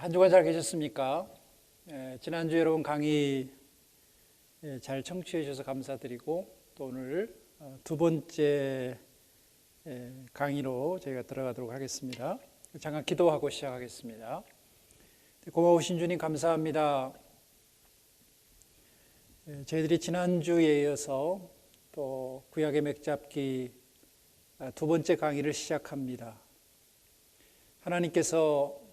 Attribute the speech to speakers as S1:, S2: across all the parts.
S1: 한 주간 잘 계셨습니까? 지난주 여러분 강의 잘 청취해 주셔서 감사드리고 또 오늘 두 번째 강의로 저희가 들어가도록 하겠습니다. 잠깐 기도하고 시작하겠습니다. 고마우신 주님 감사합니다. 저희들이 지난주에 이어서 또 구약의 맥잡기 두 번째 강의를 시작합니다. 하나님께서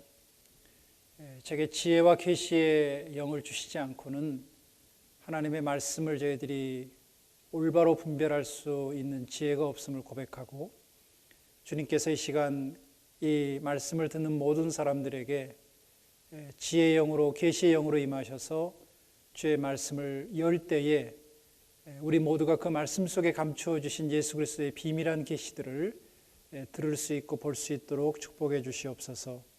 S1: 제게 지혜와 계시의 영을 주시지 않고는 하나님의 말씀을 저희들이 올바로 분별할 수 있는 지혜가 없음을 고백하고, 주님께서 이 시간 이 말씀을 듣는 모든 사람들에게 지혜의 영으로 계시의 영으로 임하셔서 주의 말씀을 열 때에 우리 모두가 그 말씀 속에 감추어 주신 예수 그리스도의 비밀한 계시들을 들을 수 있고 볼 수 있도록 축복해 주시옵소서.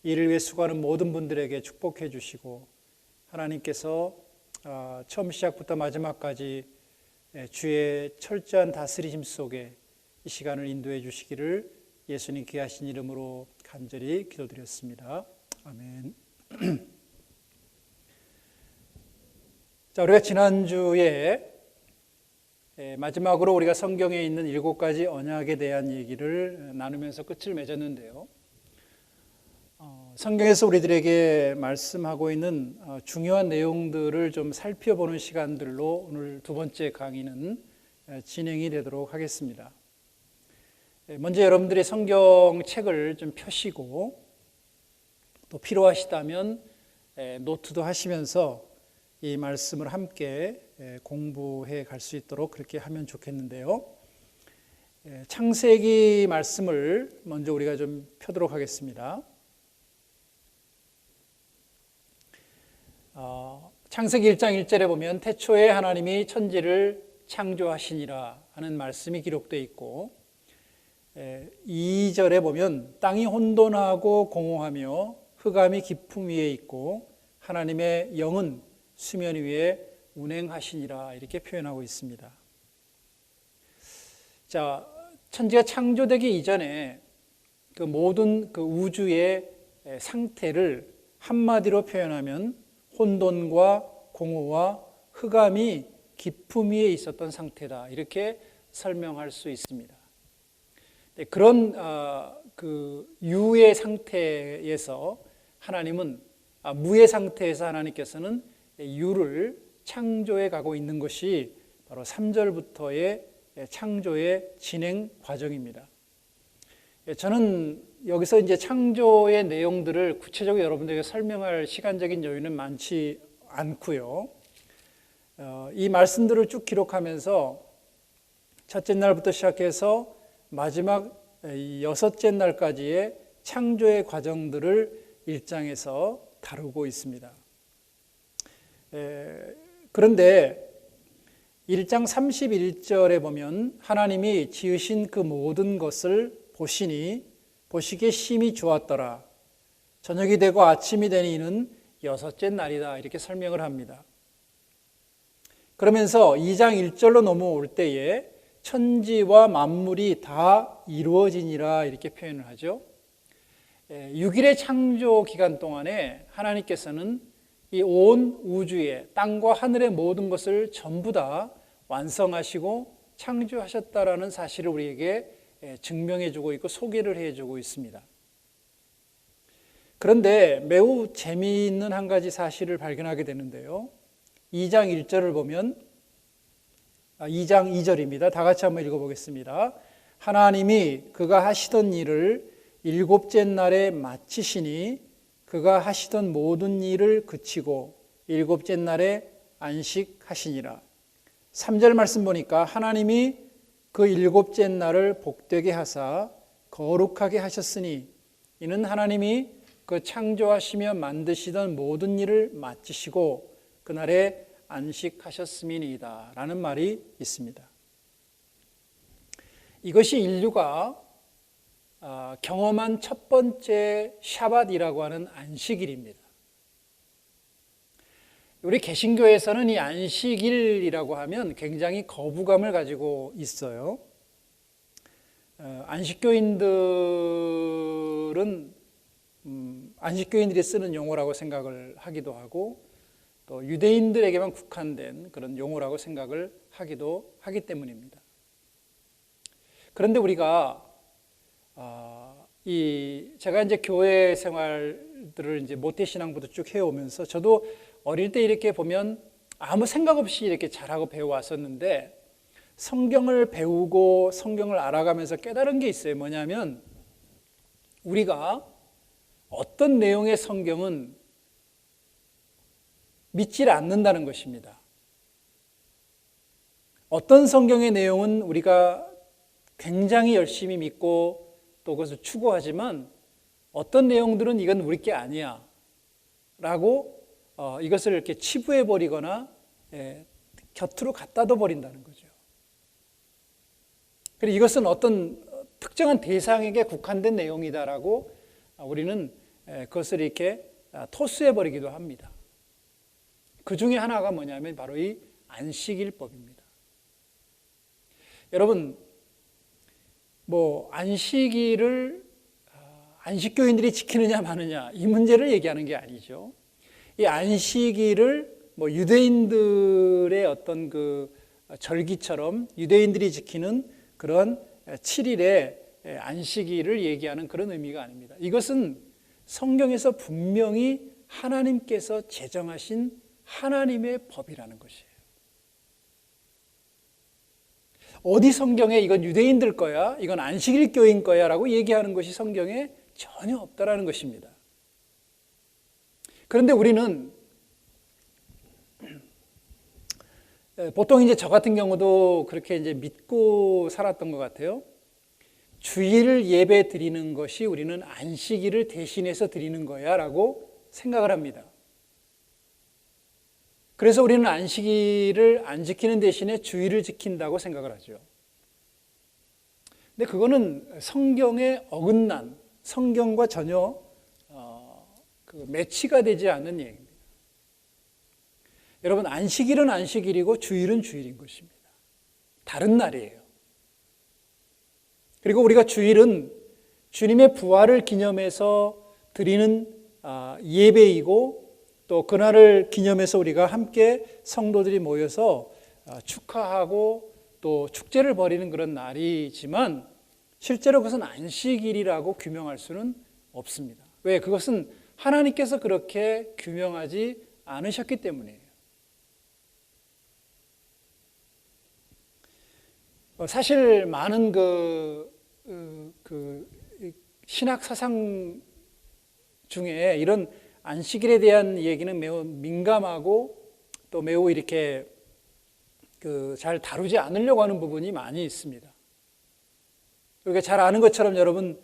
S1: 이를 위해 수고하는 모든 분들에게 축복해 주시고, 하나님께서 처음 시작부터 마지막까지 주의 철저한 다스리심 속에 이 시간을 인도해 주시기를 예수님 귀하신 이름으로 간절히 기도드렸습니다. 아멘. 자, 우리가 지난주에 마지막으로 우리가 성경에 있는 7가지 언약에 대한 얘기를 나누면서 끝을 맺었는데요. 성경에서 우리들에게 말씀하고 있는 중요한 내용들을 좀 살펴보는 시간들로 오늘 두 번째 강의는 진행이 되도록 하겠습니다. 먼저 여러분들이 성경책을 좀 펴시고 또 필요하시다면 노트도 하시면서 이 말씀을 함께 공부해 갈 수 있도록 그렇게 하면 좋겠는데요. 창세기 말씀을 먼저 우리가 좀 펴도록 하겠습니다. 창세기 1장 1절에 보면 태초에 하나님이 천지를 창조하시니라 하는 말씀이 기록되어 있고, 2절에 보면 땅이 혼돈하고 공허하며 흑암이 깊음 위에 있고 하나님의 영은 수면 위에 운행하시니라 이렇게 표현하고 있습니다. 자, 천지가 창조되기 이전에 그 모든 그 우주의 상태를 한마디로 표현하면 혼돈과 공허와 흑암이 깊음 위에 있었던 상태다 이렇게 설명할 수 있습니다. 그런 그 유의 상태에서 하나님은 무의 상태에서 하나님께서는 유를 창조해 가고 있는 것이 바로 3절부터의 창조의 진행 과정입니다. 저는 여기서 이제 창조의 내용들을 구체적으로 여러분들에게 설명할 시간적인 여유는 많지 않고요. 이 말씀들을 쭉 기록하면서 첫째 날부터 시작해서 마지막 6째 날까지의 창조의 과정들을 1장에서 다루고 있습니다. 그런데 1장 31절에 보면 하나님이 지으신 그 모든 것을 보시기에 심히 좋았더라. 저녁이 되고 아침이 되니 이는 6째 날이다 이렇게 설명을 합니다. 그러면서 2장 1절로 넘어올 때에 천지와 만물이 다 이루어지니라 이렇게 표현을 하죠. 6일의 창조 기간 동안에 하나님께서는 이 온 우주의 땅과 하늘의 모든 것을 전부 다 완성하시고 창조하셨다라는 사실을 우리에게 증명해주고 있고 소개를 해주고 있습니다. 그런데 매우 재미있는 한 가지 사실을 발견하게 되는데요. 2장 1절을 보면 2장 2절입니다. 다 같이 한번 읽어보겠습니다. 하나님이 그가 하시던 일을 7째 날에 마치시니 그가 하시던 모든 일을 그치고 7째 날에 안식하시니라. 3절 말씀 보니까 하나님이 그 7째 날을 복되게 하사 거룩하게 하셨으니 이는 하나님이 그 창조하시며 만드시던 모든 일을 마치시고 그날에 안식하셨음이니이다 라는 말이 있습니다. 이것이 인류가 경험한 첫 번째 샤밧이라고 하는 안식일입니다. 우리 개신교에서는 이 안식일이라고 하면 굉장히 거부감을 가지고 있어요. 안식교인들은 안식교인들이 쓰는 용어라고 생각을 하기도 하고 또 유대인들에게만 국한된 그런 용어라고 생각을 하기도 하기 때문입니다. 그런데 우리가 제가 이제 교회 생활들을 이제 모태신앙부터 쭉 해오면서 저도 어릴 때 이렇게 보면 아무 생각 없이 이렇게 잘하고 배워왔었는데 성경을 배우고 성경을 알아가면서 깨달은 게 있어요. 뭐냐면 우리가 어떤 내용의 성경은 믿질 않는다는 것입니다. 어떤 성경의 내용은 우리가 굉장히 열심히 믿고 또 그것을 추구하지만 어떤 내용들은 이건 우리 게 아니야 라고 이것을 이렇게 치부해 버리거나 곁으로 갖다 둬 버린다는 거죠. 그리고 이것은 어떤 특정한 대상에게 국한된 내용이다라고 우리는 그것을 이렇게 토스해 버리기도 합니다. 그 중에 하나가 뭐냐면 바로 이 안식일법입니다. 여러분, 안식일을 안식교인들이 지키느냐 마느냐 이 문제를 얘기하는 게 아니죠. 이 안식일을 유대인들의 어떤 그 절기처럼 유대인들이 지키는 그런 7일의 안식일을 얘기하는 그런 의미가 아닙니다. 이것은 성경에서 분명히 하나님께서 제정하신 하나님의 법이라는 것이에요. 어디 성경에 이건 유대인들 거야, 이건 안식일 교인 거야 라고 얘기하는 것이 성경에 전혀 없다라는 것입니다. 그런데 우리는 보통 이제 저 같은 경우도 그렇게 이제 믿고 살았던 것 같아요. 주일 예배 드리는 것이 우리는 안식일을 대신해서 드리는 거야 라고 생각을 합니다. 그래서 우리는 안식일을 안 지키는 대신에 주일을 지킨다고 생각을 하죠. 근데 그거는 성경에 어긋난, 성경과 전혀 매치가 되지 않는 얘기입니다. 여러분, 안식일은 안식일이고 주일은 주일인 것입니다. 다른 날이에요. 그리고 우리가 주일은 주님의 부활을 기념해서 드리는 예배이고 또 그날을 기념해서 우리가 함께 성도들이 모여서 축하하고 또 축제를 벌이는 그런 날이지만 실제로 그것은 안식일이라고 규명할 수는 없습니다. 왜? 그것은 하나님께서 그렇게 규명하지 않으셨기 때문이에요. 사실 많은 신학 사상 중에 이런 안식일에 대한 얘기는 매우 민감하고 또 매우 이렇게 잘 다루지 않으려고 하는 부분이 많이 있습니다. 그러니까 잘 아는 것처럼 여러분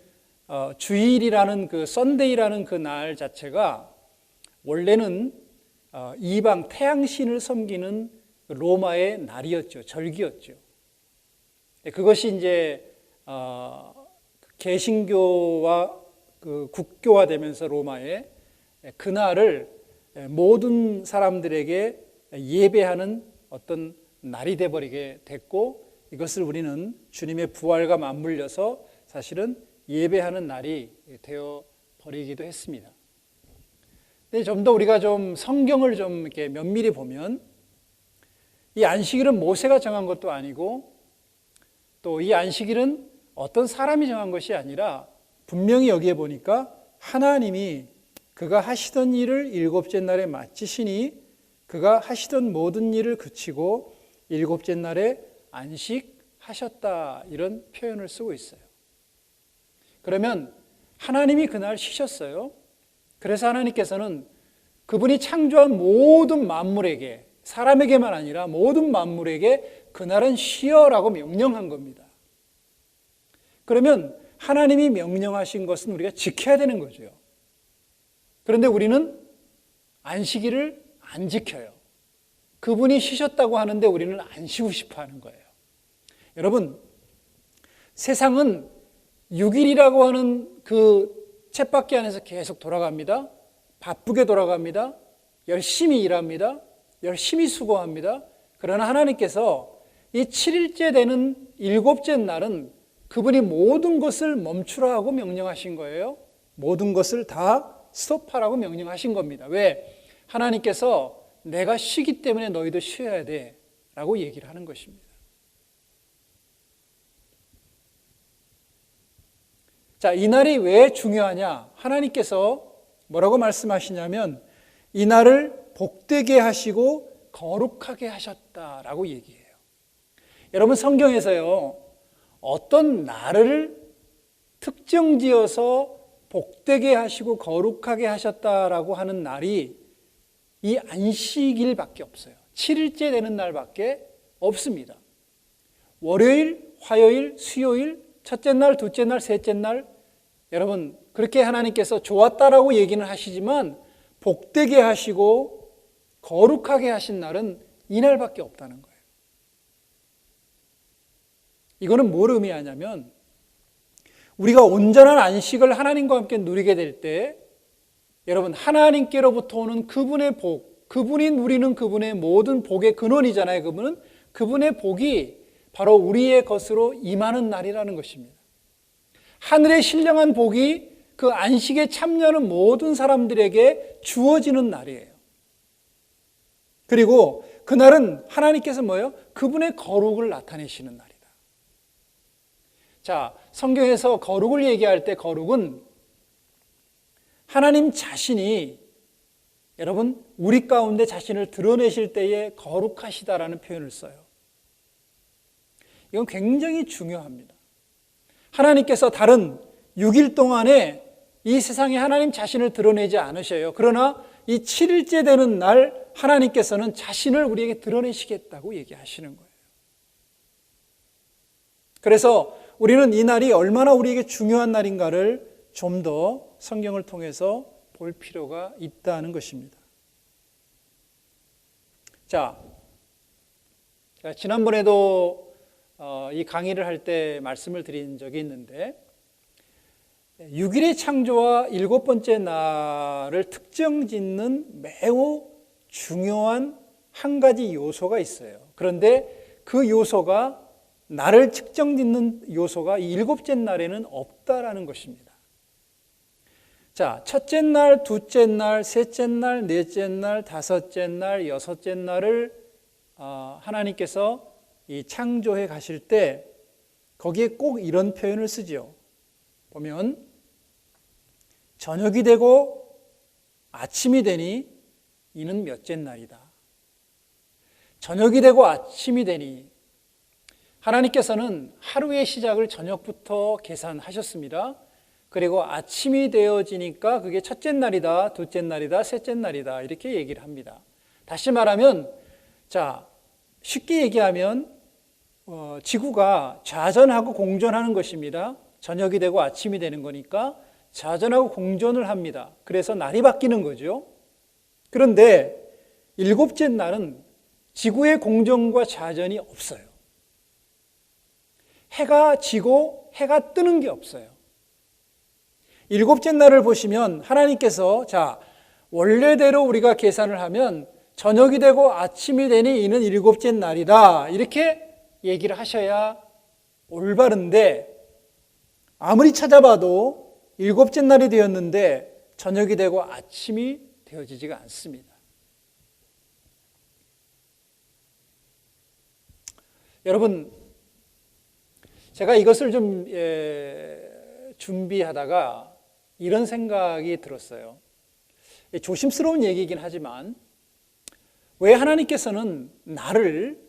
S1: 주일이라는 썬데이라는 그 날 자체가 원래는 이방 태양신을 섬기는 로마의 날이었죠. 절기였죠. 그것이 이제 개신교와 국교화되면서 로마에 그날을 모든 사람들에게 예배하는 어떤 날이 되어버리게 됐고 이것을 우리는 주님의 부활과 맞물려서 사실은 예배하는 날이 되어버리기도 했습니다. 근데 좀 더 우리가 좀 성경을 좀 이렇게 면밀히 보면 이 안식일은 모세가 정한 것도 아니고 또 이 안식일은 어떤 사람이 정한 것이 아니라 분명히 여기에 보니까 하나님이 그가 하시던 일을 일곱째 날에 마치시니 그가 하시던 모든 일을 그치고 일곱째 날에 안식하셨다 이런 표현을 쓰고 있어요. 그러면 하나님이 그날 쉬셨어요. 그래서 하나님께서는 그분이 창조한 모든 만물에게 사람에게만 아니라 모든 만물에게 그날은 쉬어라고 명령한 겁니다. 그러면 하나님이 명령하신 것은 우리가 지켜야 되는 거죠. 그런데 우리는 안식일을 안 지켜요. 그분이 쉬셨다고 하는데 우리는 안 쉬고 싶어 하는 거예요. 여러분, 세상은 6일이라고 하는 그 쳇바퀴 안에서 계속 돌아갑니다. 바쁘게 돌아갑니다. 열심히 일합니다. 열심히 수고합니다. 그러나 하나님께서 이 7일째 되는 일곱째 날은 그분이 모든 것을 멈추라 하고 명령하신 거예요. 모든 것을 다 스톱하라고 명령하신 겁니다. 왜? 하나님께서 내가 쉬기 때문에 너희도 쉬어야 돼 라고 얘기를 하는 것입니다. 자, 이 날이 왜 중요하냐? 하나님께서 뭐라고 말씀하시냐면 이 날을 복되게 하시고 거룩하게 하셨다라고 얘기해요. 여러분, 성경에서요, 어떤 날을 특정지어서 복되게 하시고 거룩하게 하셨다라고 하는 날이 이 안식일밖에 없어요. 7일째 되는 날밖에 없습니다. 월요일, 화요일, 수요일, 첫째 날, 둘째 날, 셋째 날, 여러분 그렇게 하나님께서 좋았다라고 얘기는 하시지만 복되게 하시고 거룩하게 하신 날은 이 날밖에 없다는 거예요. 이거는 뭘 의미하냐면 우리가 온전한 안식을 하나님과 함께 누리게 될 때 여러분 하나님께로부터 오는 그분의 복, 그분이 누리는 그분의 모든 복의 근원이잖아요. 그분의 복이 바로 우리의 것으로 임하는 날이라는 것입니다. 하늘의 신령한 복이 그 안식에 참여하는 모든 사람들에게 주어지는 날이에요. 그리고 그날은 하나님께서 뭐예요? 그분의 거룩을 나타내시는 날이다. 자, 성경에서 거룩을 얘기할 때 거룩은 하나님 자신이 여러분 우리 가운데 자신을 드러내실 때에 거룩하시다라는 표현을 써요. 이건 굉장히 중요합니다. 하나님께서 다른 6일 동안에 이 세상에 하나님 자신을 드러내지 않으셔요. 그러나 이 7일째 되는 날 하나님께서는 자신을 우리에게 드러내시겠다고 얘기하시는 거예요. 그래서 우리는 이 날이 얼마나 우리에게 중요한 날인가를 좀 더 성경을 통해서 볼 필요가 있다는 것입니다. 자, 지난번에도 이 강의를 할 때 말씀을 드린 적이 있는데 6일의 창조와 7번째 날을 특정짓는 매우 중요한 한 가지 요소가 있어요. 그런데 그 요소가 날을 측정짓는 요소가 이 7째 날에는 없다라는 것입니다. 자, 첫째 날, 둘째 날, 셋째 날, 넷째 날, 다섯째 날, 여섯째 날을 하나님께서 이 창조해 가실 때 거기에 꼭 이런 표현을 쓰죠. 보면 저녁이 되고 아침이 되니 이는 몇째 날이다. 저녁이 되고 아침이 되니 하나님께서는 하루의 시작을 저녁부터 계산하셨습니다. 그리고 아침이 되어지니까 그게 첫째 날이다, 둘째 날이다, 셋째 날이다 이렇게 얘기를 합니다. 다시 말하면 자, 쉽게 얘기하면 지구가 좌전하고 공전하는 것입니다. 저녁이 되고 아침이 되는 거니까 좌전하고 공전을 합니다. 그래서 날이 바뀌는 거죠. 그런데 7째 날은 지구의 공전과 좌전이 없어요. 해가 지고 해가 뜨는 게 없어요. 7째 날을 보시면 하나님께서 자, 원래대로 우리가 계산을 하면 저녁이 되고 아침이 되니 이는 7째 날이다 이렇게 얘기를 하셔야 올바른데 아무리 찾아봐도 7째 날이 되었는데 저녁이 되고 아침이 되어지지가 않습니다. 여러분, 제가 이것을 좀 준비하다가 이런 생각이 들었어요. 조심스러운 얘기이긴 하지만 왜 하나님께서는 나를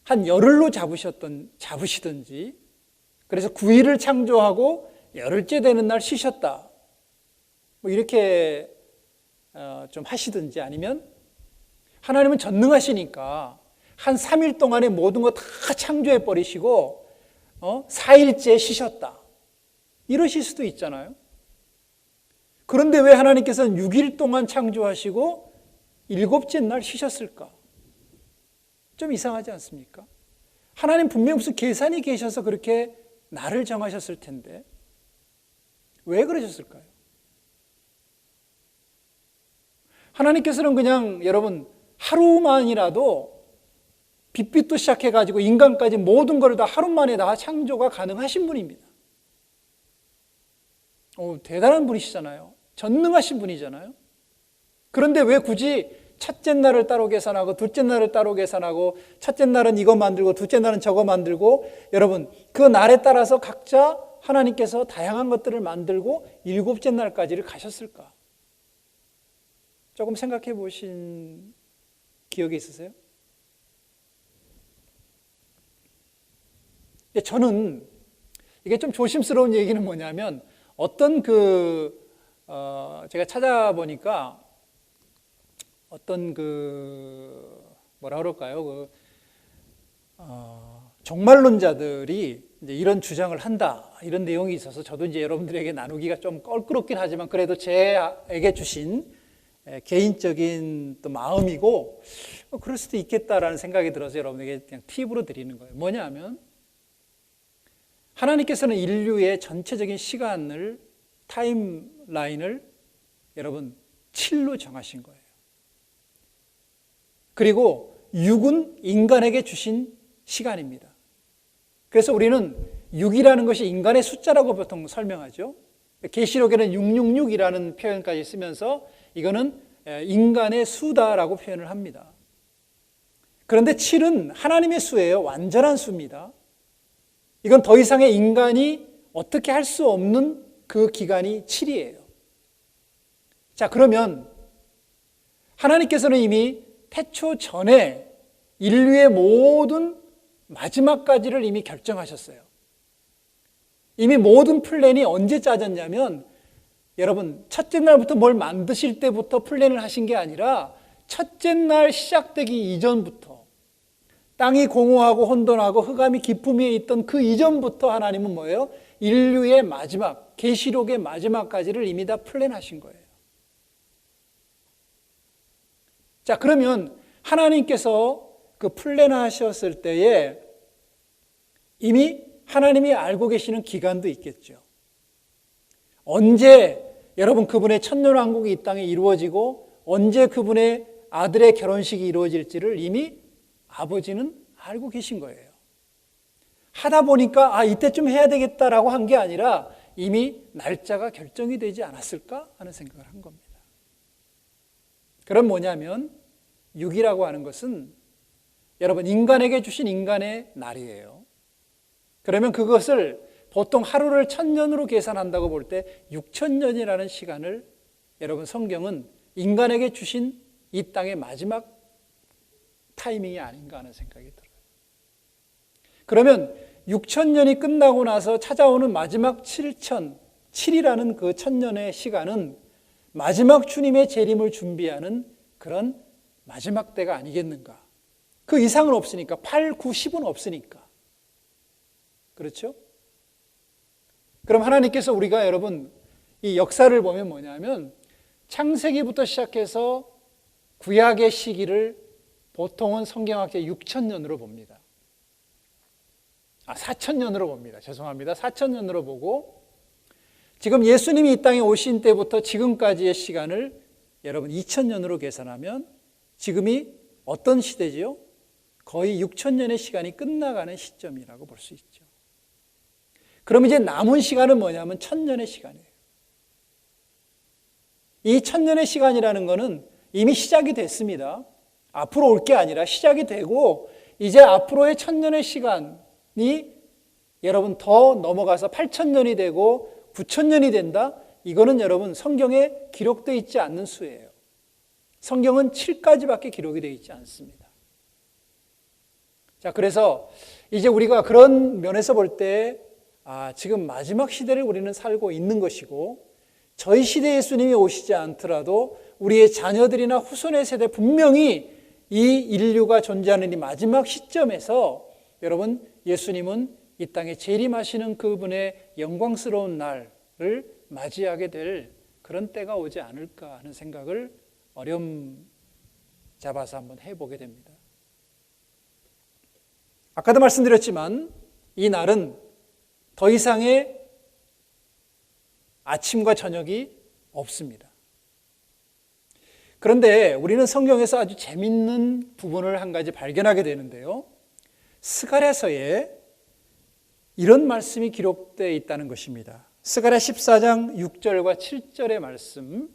S1: 한 열흘로 잡으시든지 그래서 9일을 창조하고 열흘째 되는 날 쉬셨다 뭐 이렇게 좀 하시든지 아니면 하나님은 전능하시니까 한 3일 동안에 모든 거 다 창조해 버리시고 4일째 쉬셨다 이러실 수도 있잖아요. 그런데 왜 하나님께서는 6일 동안 창조하시고 7째 날 쉬셨을까? 좀 이상하지 않습니까? 하나님 분명히 무슨 계산이 계셔서 그렇게 날을 정하셨을 텐데 왜 그러셨을까요? 하나님께서는 그냥 여러분 하루만이라도 빛빛도 시작해가지고 인간까지 모든 것을 다 하루 만에 다 창조가 가능하신 분입니다. 대단한 분이시잖아요. 전능하신 분이잖아요. 그런데 왜 굳이 첫째 날을 따로 계산하고 둘째 날을 따로 계산하고 첫째 날은 이거 만들고 둘째 날은 저거 만들고, 여러분 그 날에 따라서 각자 하나님께서 다양한 것들을 만들고 일곱째 날까지를 가셨을까? 조금 생각해 보신 기억이 있으세요? 저는 이게 좀 조심스러운 얘기는 뭐냐면, 어떤 제가 찾아보니까 어떤 뭐라 그럴까요? 종말론자들이 이제 이런 주장을 한다, 이런 내용이 있어서 저도 이제 여러분들에게 나누기가 좀 껄끄럽긴 하지만 그래도 제게 주신 개인적인 또 마음이고, 그럴 수도 있겠다라는 생각이 들어서 여러분에게 그냥 팁으로 드리는 거예요. 뭐냐면, 하나님께서는 인류의 전체적인 시간을, 타임라인을 여러분 7로 정하신 거예요. 그리고 6은 인간에게 주신 시간입니다. 그래서 우리는 6이라는 것이 인간의 숫자라고 보통 설명하죠. 계시록에는 666이라는 표현까지 쓰면서 이거는 인간의 수다라고 표현을 합니다. 그런데 7은 하나님의 수예요. 완전한 수입니다. 이건 더 이상의 인간이 어떻게 할 수 없는 그 기간이 7이에요. 자, 그러면 하나님께서는 이미 태초 전에 인류의 모든 마지막까지를 이미 결정하셨어요. 이미 모든 플랜이 언제 짜졌냐면, 여러분 첫째 날부터 뭘 만드실 때부터 플랜을 하신 게 아니라 첫째 날 시작되기 이전부터, 땅이 공허하고 혼돈하고 흑암이 깊음 위에 있던 그 이전부터 하나님은 뭐예요? 인류의 마지막, 계시록의 마지막까지를 이미 다 플랜하신 거예요. 자, 그러면 하나님께서 그 플랜하셨을 때에 이미 하나님이 알고 계시는 기간도 있겠죠. 언제 여러분 그분의 천년왕국이 이 땅에 이루어지고 언제 그분의 아들의 결혼식이 이루어질지를 이미 아버지는 알고 계신 거예요. 하다 보니까 이때쯤 해야 되겠다라고 한 게 아니라 이미 날짜가 결정이 되지 않았을까 하는 생각을 한 겁니다. 그럼 뭐냐면 6이라고 하는 것은 여러분 인간에게 주신 인간의 날이에요. 그러면 그것을 보통 하루를 1000년으로 계산한다고 볼 때 6000년이라는 시간을 여러분 성경은 인간에게 주신 이 땅의 마지막 타이밍이 아닌가 하는 생각이 들어요. 그러면 6000년이 끝나고 나서 찾아오는 마지막 7이라는 그 1000년의 시간은 마지막 주님의 재림을 준비하는 그런 마지막 때가 아니겠는가. 그 이상은 없으니까. 8, 9, 10은 없으니까. 그렇죠? 그럼 하나님께서 우리가 여러분 이 역사를 보면 뭐냐면 창세기부터 시작해서 구약의 시기를 보통은 성경학자 6000년으로 봅니다. 4000년으로 봅니다. 죄송합니다. 4000년으로 보고 지금 예수님이 이 땅에 오신 때부터 지금까지의 시간을 여러분 2000년으로 계산하면 지금이 어떤 시대지요? 거의 6000년의 시간이 끝나가는 시점이라고 볼 수 있죠. 그럼 이제 남은 시간은 뭐냐면 1000년의 시간이에요. 이 1000년의 시간이라는 것은 이미 시작이 됐습니다. 앞으로 올 게 아니라 시작이 되고 이제 앞으로의 1000년의 시간이 여러분 더 넘어가서 8000년이 되고 9000년이 된다? 이거는 여러분 성경에 기록되어 있지 않는 수예요. 성경은 7까지밖에 기록이 되어 있지 않습니다. 자, 그래서 이제 우리가 그런 면에서 볼 때 지금 마지막 시대를 우리는 살고 있는 것이고 저희 시대에 예수님이 오시지 않더라도 우리의 자녀들이나 후손의 세대 분명히 이 인류가 존재하는 이 마지막 시점에서 여러분 예수님은 이 땅에 재림하시는 그분의 영광스러운 날을 맞이하게 될 그런 때가 오지 않을까 하는 생각을 어렴 잡아서 한번 해보게 됩니다. 아까도 말씀드렸지만 이 날은 더 이상의 아침과 저녁이 없습니다. 그런데 우리는 성경에서 아주 재밌는 부분을 한 가지 발견하게 되는데요. 스가랴서에 이런 말씀이 기록되어 있다는 것입니다. 스가랴 14장 6절과 7절의 말씀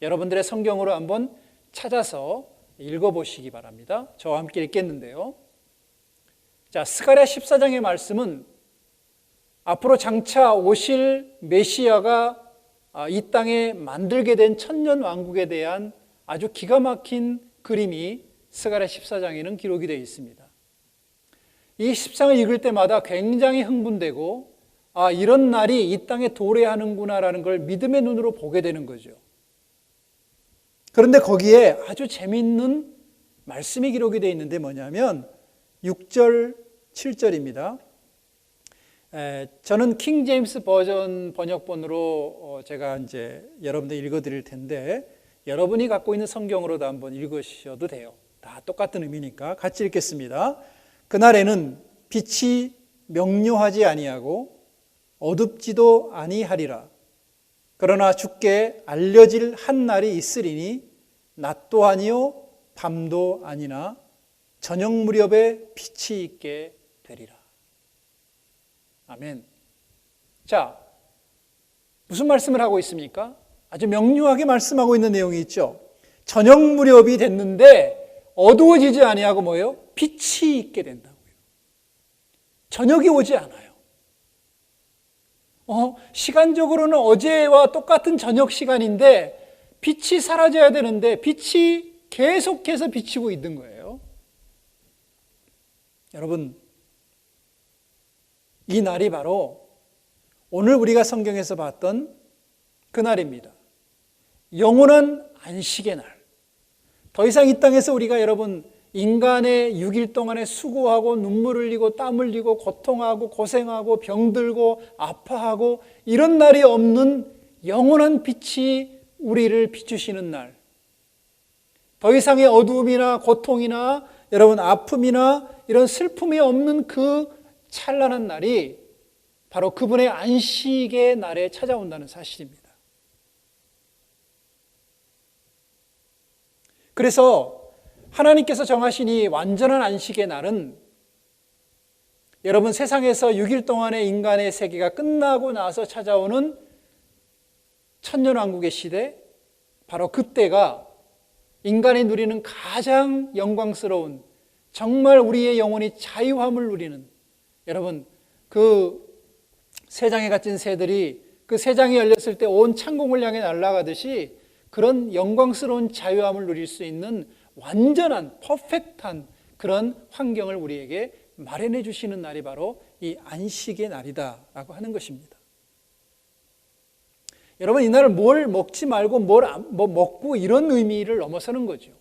S1: 여러분들의 성경으로 한번 찾아서 읽어보시기 바랍니다. 저와 함께 읽겠는데요. 자, 스가랴 14장의 말씀은 앞으로 장차 오실 메시아가 이 땅에 만들게 된 천년 왕국에 대한 아주 기가 막힌 그림이 스가랴 14장에는 기록이 되어 있습니다. 이 14장을 읽을 때마다 굉장히 흥분되고 이런 날이 이 땅에 도래하는구나라는 걸 믿음의 눈으로 보게 되는 거죠. 그런데 거기에 아주 재미있는 말씀이 기록이 되어 있는데 뭐냐면 6절, 7절입니다. 저는 킹 제임스 버전 번역본으로 제가 이제 여러분들 읽어드릴 텐데 여러분이 갖고 있는 성경으로도 한번 읽으셔도 돼요. 다 똑같은 의미니까 같이 읽겠습니다. 그날에는 빛이 명료하지 아니하고 어둡지도 아니하리라. 그러나 주께 알려질 한 날이 있으리니 낮도 아니요 밤도 아니나 저녁 무렵에 빛이 있게 되리라. 아멘. 자, 무슨 말씀을 하고 있습니까? 아주 명료하게 말씀하고 있는 내용이 있죠. 저녁 무렵이 됐는데 어두워지지 아니하고 뭐예요? 빛이 있게 된다고요. 저녁이 오지 않아요. 시간적으로는 어제와 똑같은 저녁 시간인데 빛이 사라져야 되는데 빛이 계속해서 비치고 있는 거예요. 여러분, 이 날이 바로 오늘 우리가 성경에서 봤던 그 날입니다. 영원한 안식의 날. 더 이상 이 땅에서 우리가 여러분 인간의 6일 동안에 수고하고 눈물 흘리고 땀 흘리고 고통하고 고생하고 병들고 아파하고 이런 날이 없는 영원한 빛이 우리를 비추시는 날. 더 이상의 어두움이나 고통이나 여러분 아픔이나 이런 슬픔이 없는 그 찬란한 날이 바로 그분의 안식의 날에 찾아온다는 사실입니다. 그래서 하나님께서 정하신 이 완전한 안식의 날은 여러분 세상에서 6일 동안의 인간의 세계가 끝나고 나서 찾아오는 천년왕국의 시대, 바로 그때가 인간이 누리는 가장 영광스러운 정말 우리의 영혼이 자유함을 누리는 여러분 그 세 장에 갇힌 새들이 그 세 장이 열렸을 때 온 창공을 향해 날아가듯이 그런 영광스러운 자유함을 누릴 수 있는 완전한 퍼펙트한 그런 환경을 우리에게 마련해 주시는 날이 바로 이 안식의 날이다라고 하는 것입니다. 여러분 이날을 뭘 먹지 말고 뭘 먹고 이런 의미를 넘어서는 거죠.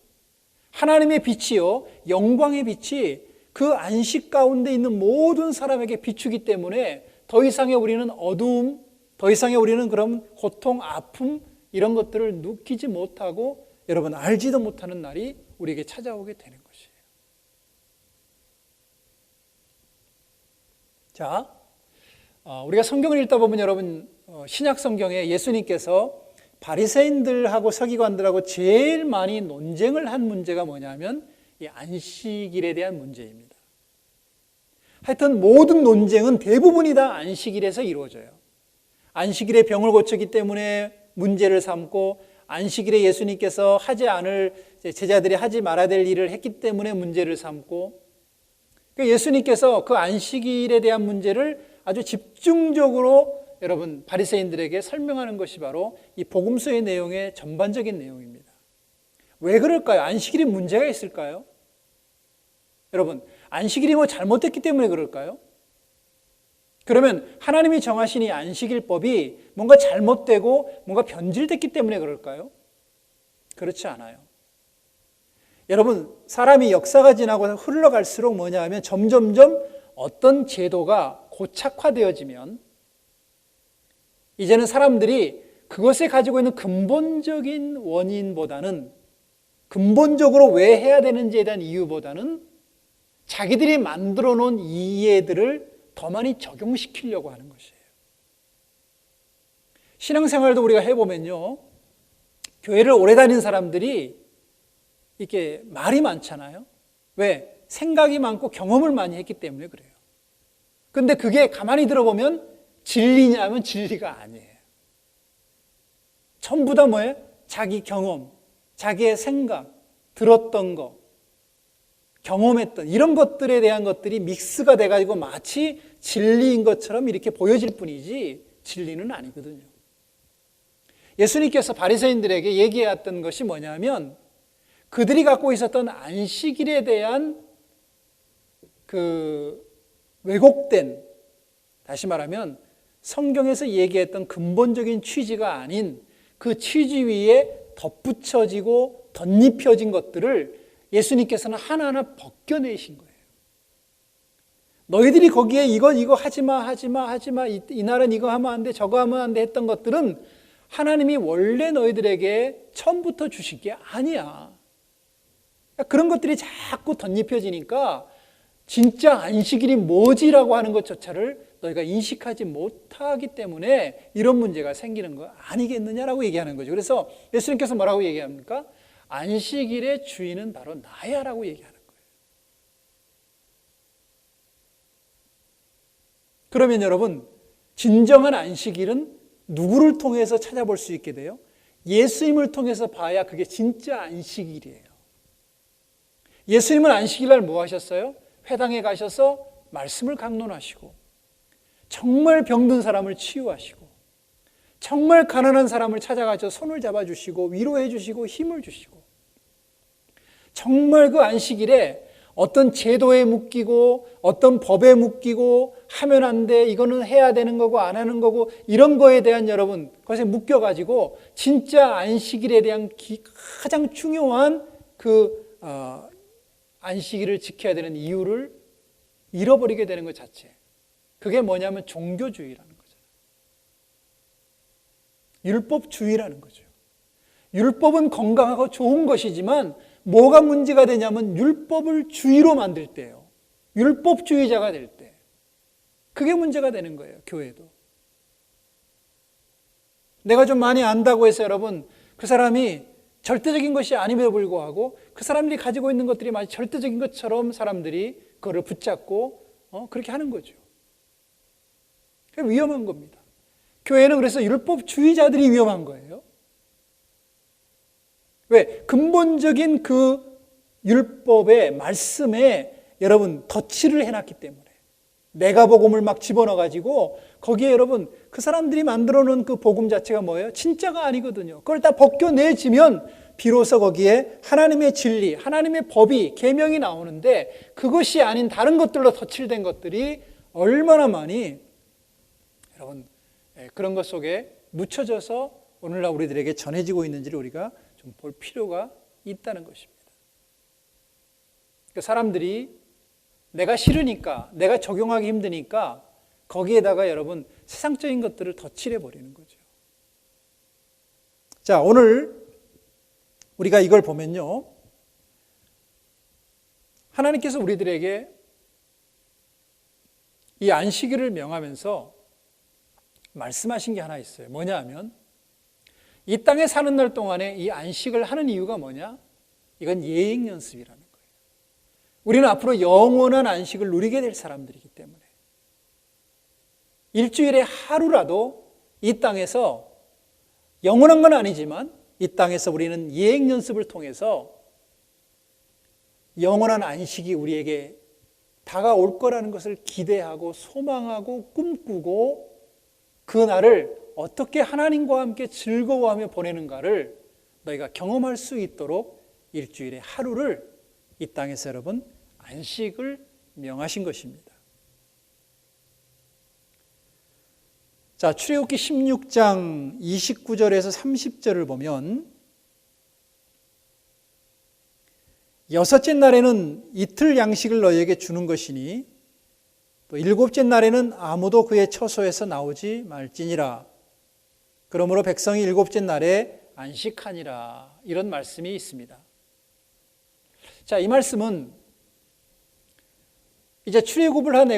S1: 하나님의 빛이요 영광의 빛이 그 안식 가운데 있는 모든 사람에게 비추기 때문에 더 이상의 우리는 어두움, 더 이상의 우리는 그런 고통, 아픔 이런 것들을 느끼지 못하고 여러분 알지도 못하는 날이 우리에게 찾아오게 되는 것이에요. 자, 우리가 성경을 읽다 보면 여러분 신약 성경에 예수님께서 바리새인들하고 서기관들하고 제일 많이 논쟁을 한 문제가 뭐냐면 이 안식일에 대한 문제입니다. 하여튼 모든 논쟁은 대부분이 다 안식일에서 이루어져요. 안식일에 병을 고쳤기 때문에 문제를 삼고 안식일에 예수님께서 하지 않을 제자들이 하지 말아야 될 일을 했기 때문에 문제를 삼고 예수님께서 그 안식일에 대한 문제를 아주 집중적으로 여러분 바리새인들에게 설명하는 것이 바로 이 복음서의 내용의 전반적인 내용입니다. 왜 그럴까요? 안식일이 문제가 있을까요? 여러분 안식일이 뭐 잘못됐기 때문에 그럴까요? 그러면 하나님이 정하신 이 안식일법이 뭔가 잘못되고 뭔가 변질됐기 때문에 그럴까요? 그렇지 않아요. 여러분 사람이 역사가 지나고 흘러갈수록 뭐냐 하면 점점점 어떤 제도가 고착화되어지면 이제는 사람들이 그것에 가지고 있는 근본적인 원인보다는 근본적으로 왜 해야 되는지에 대한 이유보다는 자기들이 만들어 놓은 이해들을 더 많이 적용시키려고 하는 것이에요. 신앙생활도 우리가 해보면요. 교회를 오래 다닌 사람들이 이렇게 말이 많잖아요. 왜? 생각이 많고 경험을 많이 했기 때문에 그래요. 그런데 그게 가만히 들어보면 진리냐면 진리가 아니에요. 전부 다 뭐예요? 자기 경험, 자기의 생각, 들었던 거, 경험했던 이런 것들에 대한 것들이 믹스가 돼가지고 마치 진리인 것처럼 이렇게 보여질 뿐이지 진리는 아니거든요. 예수님께서 바리새인들에게 얘기했던 것이 뭐냐면 그들이 갖고 있었던 안식일에 대한 그 왜곡된, 다시 말하면 성경에서 얘기했던 근본적인 취지가 아닌 그 취지 위에 덧붙여지고 덧입혀진 것들을 예수님께서는 하나하나 벗겨내신 거예요. 너희들이 거기에 이거 하지마 이 날은 이거 하면 안 돼 저거 하면 안 돼 했던 것들은 하나님이 원래 너희들에게 처음부터 주신 게 아니야. 그런 것들이 자꾸 덧입혀지니까 진짜 안식일이 뭐지라고 하는 것조차를 너희가 인식하지 못하기 때문에 이런 문제가 생기는 거 아니겠느냐라고 얘기하는 거죠. 그래서 예수님께서 뭐라고 얘기합니까? 안식일의 주인은 바로 나야라고 얘기하는 거예요. 그러면 여러분, 진정한 안식일은 누구를 통해서 찾아볼 수 있게 돼요? 예수님을 통해서 봐야 그게 진짜 안식일이에요. 예수님은 안식일날 뭐 하셨어요? 회당에 가셔서 말씀을 강론하시고 정말 병든 사람을 치유하시고 정말 가난한 사람을 찾아가서 손을 잡아주시고 위로해 주시고 힘을 주시고 정말 그 안식일에 어떤 제도에 묶이고 어떤 법에 묶이고 하면 안 돼, 이거는 해야 되는 거고 안 하는 거고 이런 거에 대한 여러분 그것에 묶여가지고 진짜 안식일에 대한 가장 중요한 그 안식일을 지켜야 되는 이유를 잃어버리게 되는 것 자체. 그게 뭐냐면 종교주의라는 거죠. 율법주의라는 거죠. 율법은 건강하고 좋은 것이지만 뭐가 문제가 되냐면 율법을 주의로 만들 때예요. 율법주의자가 될 때. 그게 문제가 되는 거예요. 교회도. 내가 좀 많이 안다고 해서 여러분 그 사람이 절대적인 것이 아님에도 불구하고 그 사람들이 가지고 있는 것들이 마치 절대적인 것처럼 사람들이 그거를 붙잡고 그렇게 하는 거죠. 그게 위험한 겁니다. 교회는 그래서 율법주의자들이 위험한 거예요. 왜? 근본적인 그 율법의 말씀에 여러분 덧칠을 해놨기 때문에 내가 복음을 막 집어넣어가지고 거기에 여러분 그 사람들이 만들어 놓은 그 복음 자체가 뭐예요? 진짜가 아니거든요. 그걸 다 벗겨내지면 비로소 거기에 하나님의 진리, 하나님의 법이, 계명이 나오는데 그것이 아닌 다른 것들로 덧칠된 것들이 얼마나 많이 여러분 그런 것 속에 묻혀져서 오늘날 우리들에게 전해지고 있는지를 우리가 좀 볼 필요가 있다는 것입니다. 그 사람들이 내가 싫으니까, 내가 적용하기 힘드니까 거기에다가 여러분 세상적인 것들을 덧칠해 버리는 거죠. 자, 오늘 우리가 이걸 보면요, 하나님께서 우리들에게 이 안식일을 명하면서 말씀하신 게 하나 있어요. 뭐냐 하면 이 땅에 사는 날 동안에 이 안식을 하는 이유가 뭐냐? 이건 예행 연습이라는 거예요. 우리는 앞으로 영원한 안식을 누리게 될 사람들이기 때문에 일주일에 하루라도 이 땅에서 영원한 건 아니지만 이 땅에서 우리는 예행 연습을 통해서 영원한 안식이 우리에게 다가올 거라는 것을 기대하고 소망하고 꿈꾸고 그 날을 어떻게 하나님과 함께 즐거워하며 보내는가를 너희가 경험할 수 있도록 일주일에 하루를 이 땅에서 여러분 안식을 명하신 것입니다. 자, 출애굽기 16장 29절에서 30절을 보면 여섯째 날에는 이틀 양식을 너희에게 주는 것이니 또 일곱째 날에는 아무도 그의 처소에서 나오지 말지니라. 그러므로 백성이 일곱째 날에 안식하니라. 이런 말씀이 있습니다. 자, 이 말씀은 이제 출애굽을 한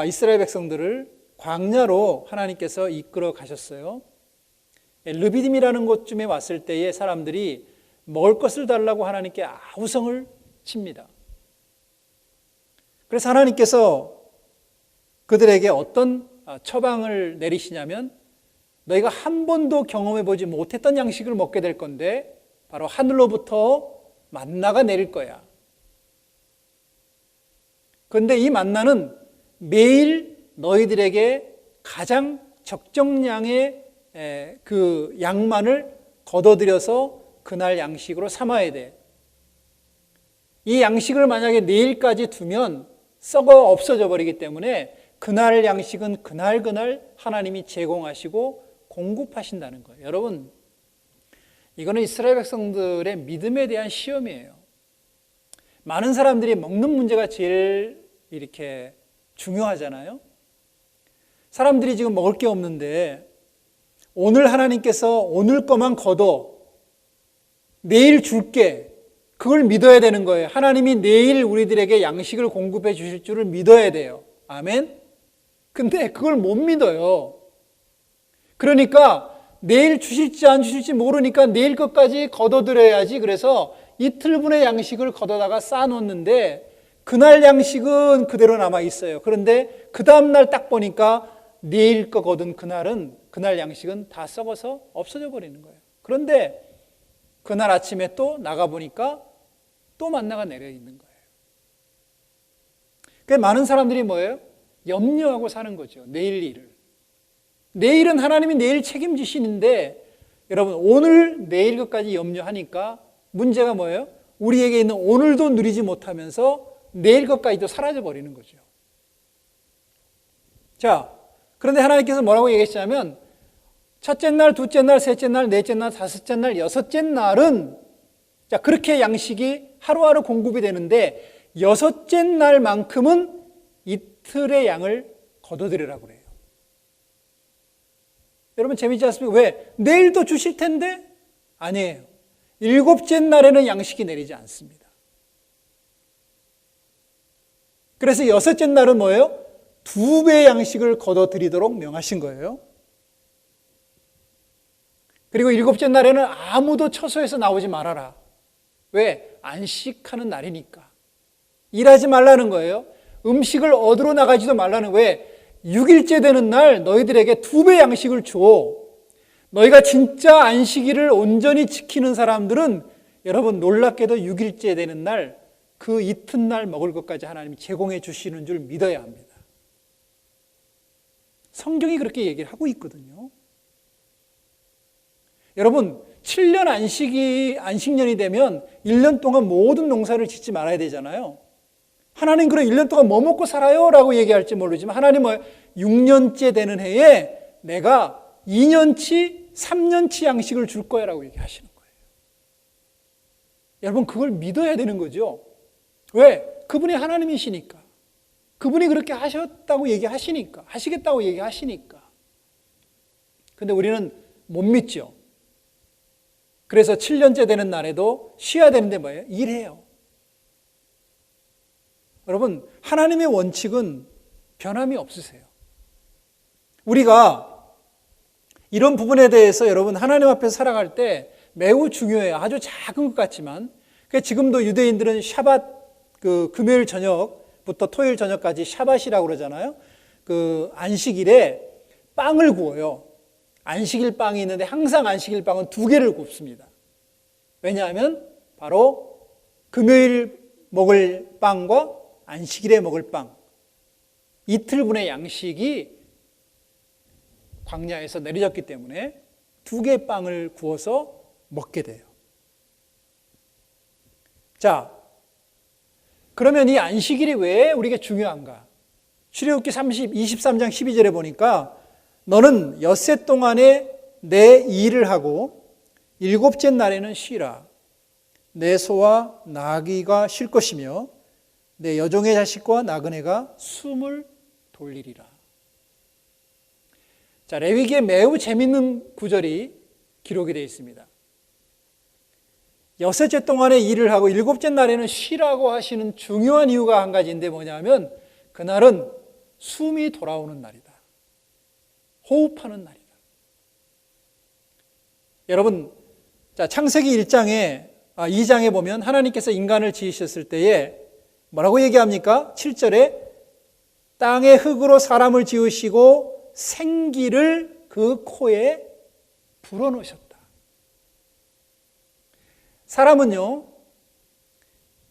S1: 이스라엘 백성들을 광야로 하나님께서 이끌어 가셨어요. 르비딤이라는 곳쯤에 왔을 때에 사람들이 먹을 것을 달라고 하나님께 아우성을 칩니다. 그래서 하나님께서 그들에게 어떤 처방을 내리시냐면 너희가 한 번도 경험해 보지 못했던 양식을 먹게 될 건데 바로 하늘로부터 만나가 내릴 거야. 그런데 이 만나는 매일 너희들에게 가장 적정량의 그 양만을 걷어들여서 그날 양식으로 삼아야 돼. 이 양식을 만약에 내일까지 두면 썩어 없어져 버리기 때문에 그날 양식은 그날 하나님이 제공하시고 공급하신다는 거예요. 여러분, 이거는 이스라엘 백성들의 믿음에 대한 시험이에요. 많은 사람들이 먹는 문제가 제일 이렇게 중요하잖아요. 사람들이 지금 먹을 게 없는데 오늘 하나님께서 오늘 거만 걷어 내일 줄게, 그걸 믿어야 되는 거예요. 하나님이 내일 우리들에게 양식을 공급해 주실 줄을 믿어야 돼요. 아멘? 근데 그걸 못 믿어요. 그러니까 내일 주실지 안 주실지 모르니까 내일 것까지 걷어들여야지. 그래서 이틀분의 양식을 걷어다가 쌓아놓는데 그날 양식은 그대로 남아 있어요. 그런데 그 다음날 딱 보니까 내일 거 거둔 그날 양식은 다 썩어서 없어져 버리는 거예요. 그런데 그날 아침에 또 나가보니까 또 만나가 내려 있는 거예요. 그러니까 많은 사람들이 뭐예요? 염려하고 사는 거죠. 내일 일을. 내일은 하나님이 내일 책임지시는데 여러분, 오늘 내일 것까지 염려하니까 문제가 뭐예요? 우리에게 있는 오늘도 누리지 못하면서 내일 것까지도 사라져 버리는 거죠. 자, 그런데 하나님께서 뭐라고 얘기하시냐면 첫째 날, 둘째 날, 셋째 날, 넷째 날, 다섯째 날, 여섯째 날은 자, 그렇게 양식이 하루하루 공급이 되는데 여섯째 날만큼은 이틀의 양을 거둬들이라고 그래요. 여러분 재미있지 않습니까? 왜? 내일도 주실 텐데? 아니에요. 일곱째 날에는 양식이 내리지 않습니다. 그래서 여섯째 날은 뭐예요? 2배의 양식을 거둬들이도록 명하신 거예요. 그리고 일곱째 날에는 아무도 처소에서 나오지 말아라. 왜? 안식하는 날이니까. 일하지 말라는 거예요. 음식을 얻으러 나가지도 말라는 거예요. 왜? 6일째 되는 날 너희들에게 2배 양식을 줘. 너희가 진짜 안식일을 온전히 지키는 사람들은 여러분 놀랍게도 6일째 되는 날 그 이튿날 먹을 것까지 하나님이 제공해 주시는 줄 믿어야 합니다. 성경이 그렇게 얘기를 하고 있거든요. 여러분 7년 안식년이 되면 1년 동안 모든 농사를 짓지 말아야 되잖아요. 하나님 그럼 1년 동안 뭐 먹고 살아요? 라고 얘기할지 모르지만 하나님은 6년째 되는 해에 내가 2년치, 3년치 양식을 줄 거야 라고 얘기하시는 거예요. 여러분 그걸 믿어야 되는 거죠. 왜? 그분이 하나님이시니까. 그분이 그렇게 하셨다고 얘기하시니까. 하시겠다고 얘기하시니까. 근데 우리는 못 믿죠. 그래서 7년째 되는 날에도 쉬어야 되는데 뭐예요? 일해요. 여러분 하나님의 원칙은 변함이 없으세요. 우리가 이런 부분에 대해서 여러분 하나님 앞에서 살아갈 때 매우 중요해요. 아주 작은 것 같지만 지금도 유대인들은 샤밧 그 금요일 저녁부터 토요일 저녁까지 샤밧이라고 그러잖아요. 그 안식일에 빵을 구워요. 안식일 빵이 있는데 항상 안식일 빵은 2개를 굽습니다. 왜냐하면 바로 금요일 먹을 빵과 안식일에 먹을 빵, 이틀분의 양식이 광야에서 내려졌기 때문에 2개의 빵을 구워서 먹게 돼요. 자, 그러면 이 안식일이 왜 우리에게 중요한가? 출애굽기 23장 12절에 보니까 너는 엿새 동안에 내 일을 하고 일곱째 날에는 쉬라. 내 소와 나귀가 쉴 것이며 내 여종의 자식과 나그네가 숨을 돌리리라. 자, 레위기에 매우 재밌는 구절이 기록이 되어 있습니다. 여섯째 동안에 일을 하고 일곱째 날에는 쉬라고 하시는 중요한 이유가 한 가지인데 뭐냐면 그날은 숨이 돌아오는 날이다. 호흡하는 날이다. 여러분, 자, 창세기 2장에 보면 하나님께서 인간을 지으셨을 때에 뭐라고 얘기합니까? 7절에 땅의 흙으로 사람을 지으시고 생기를 그 코에 불어넣으셨다. 사람은요,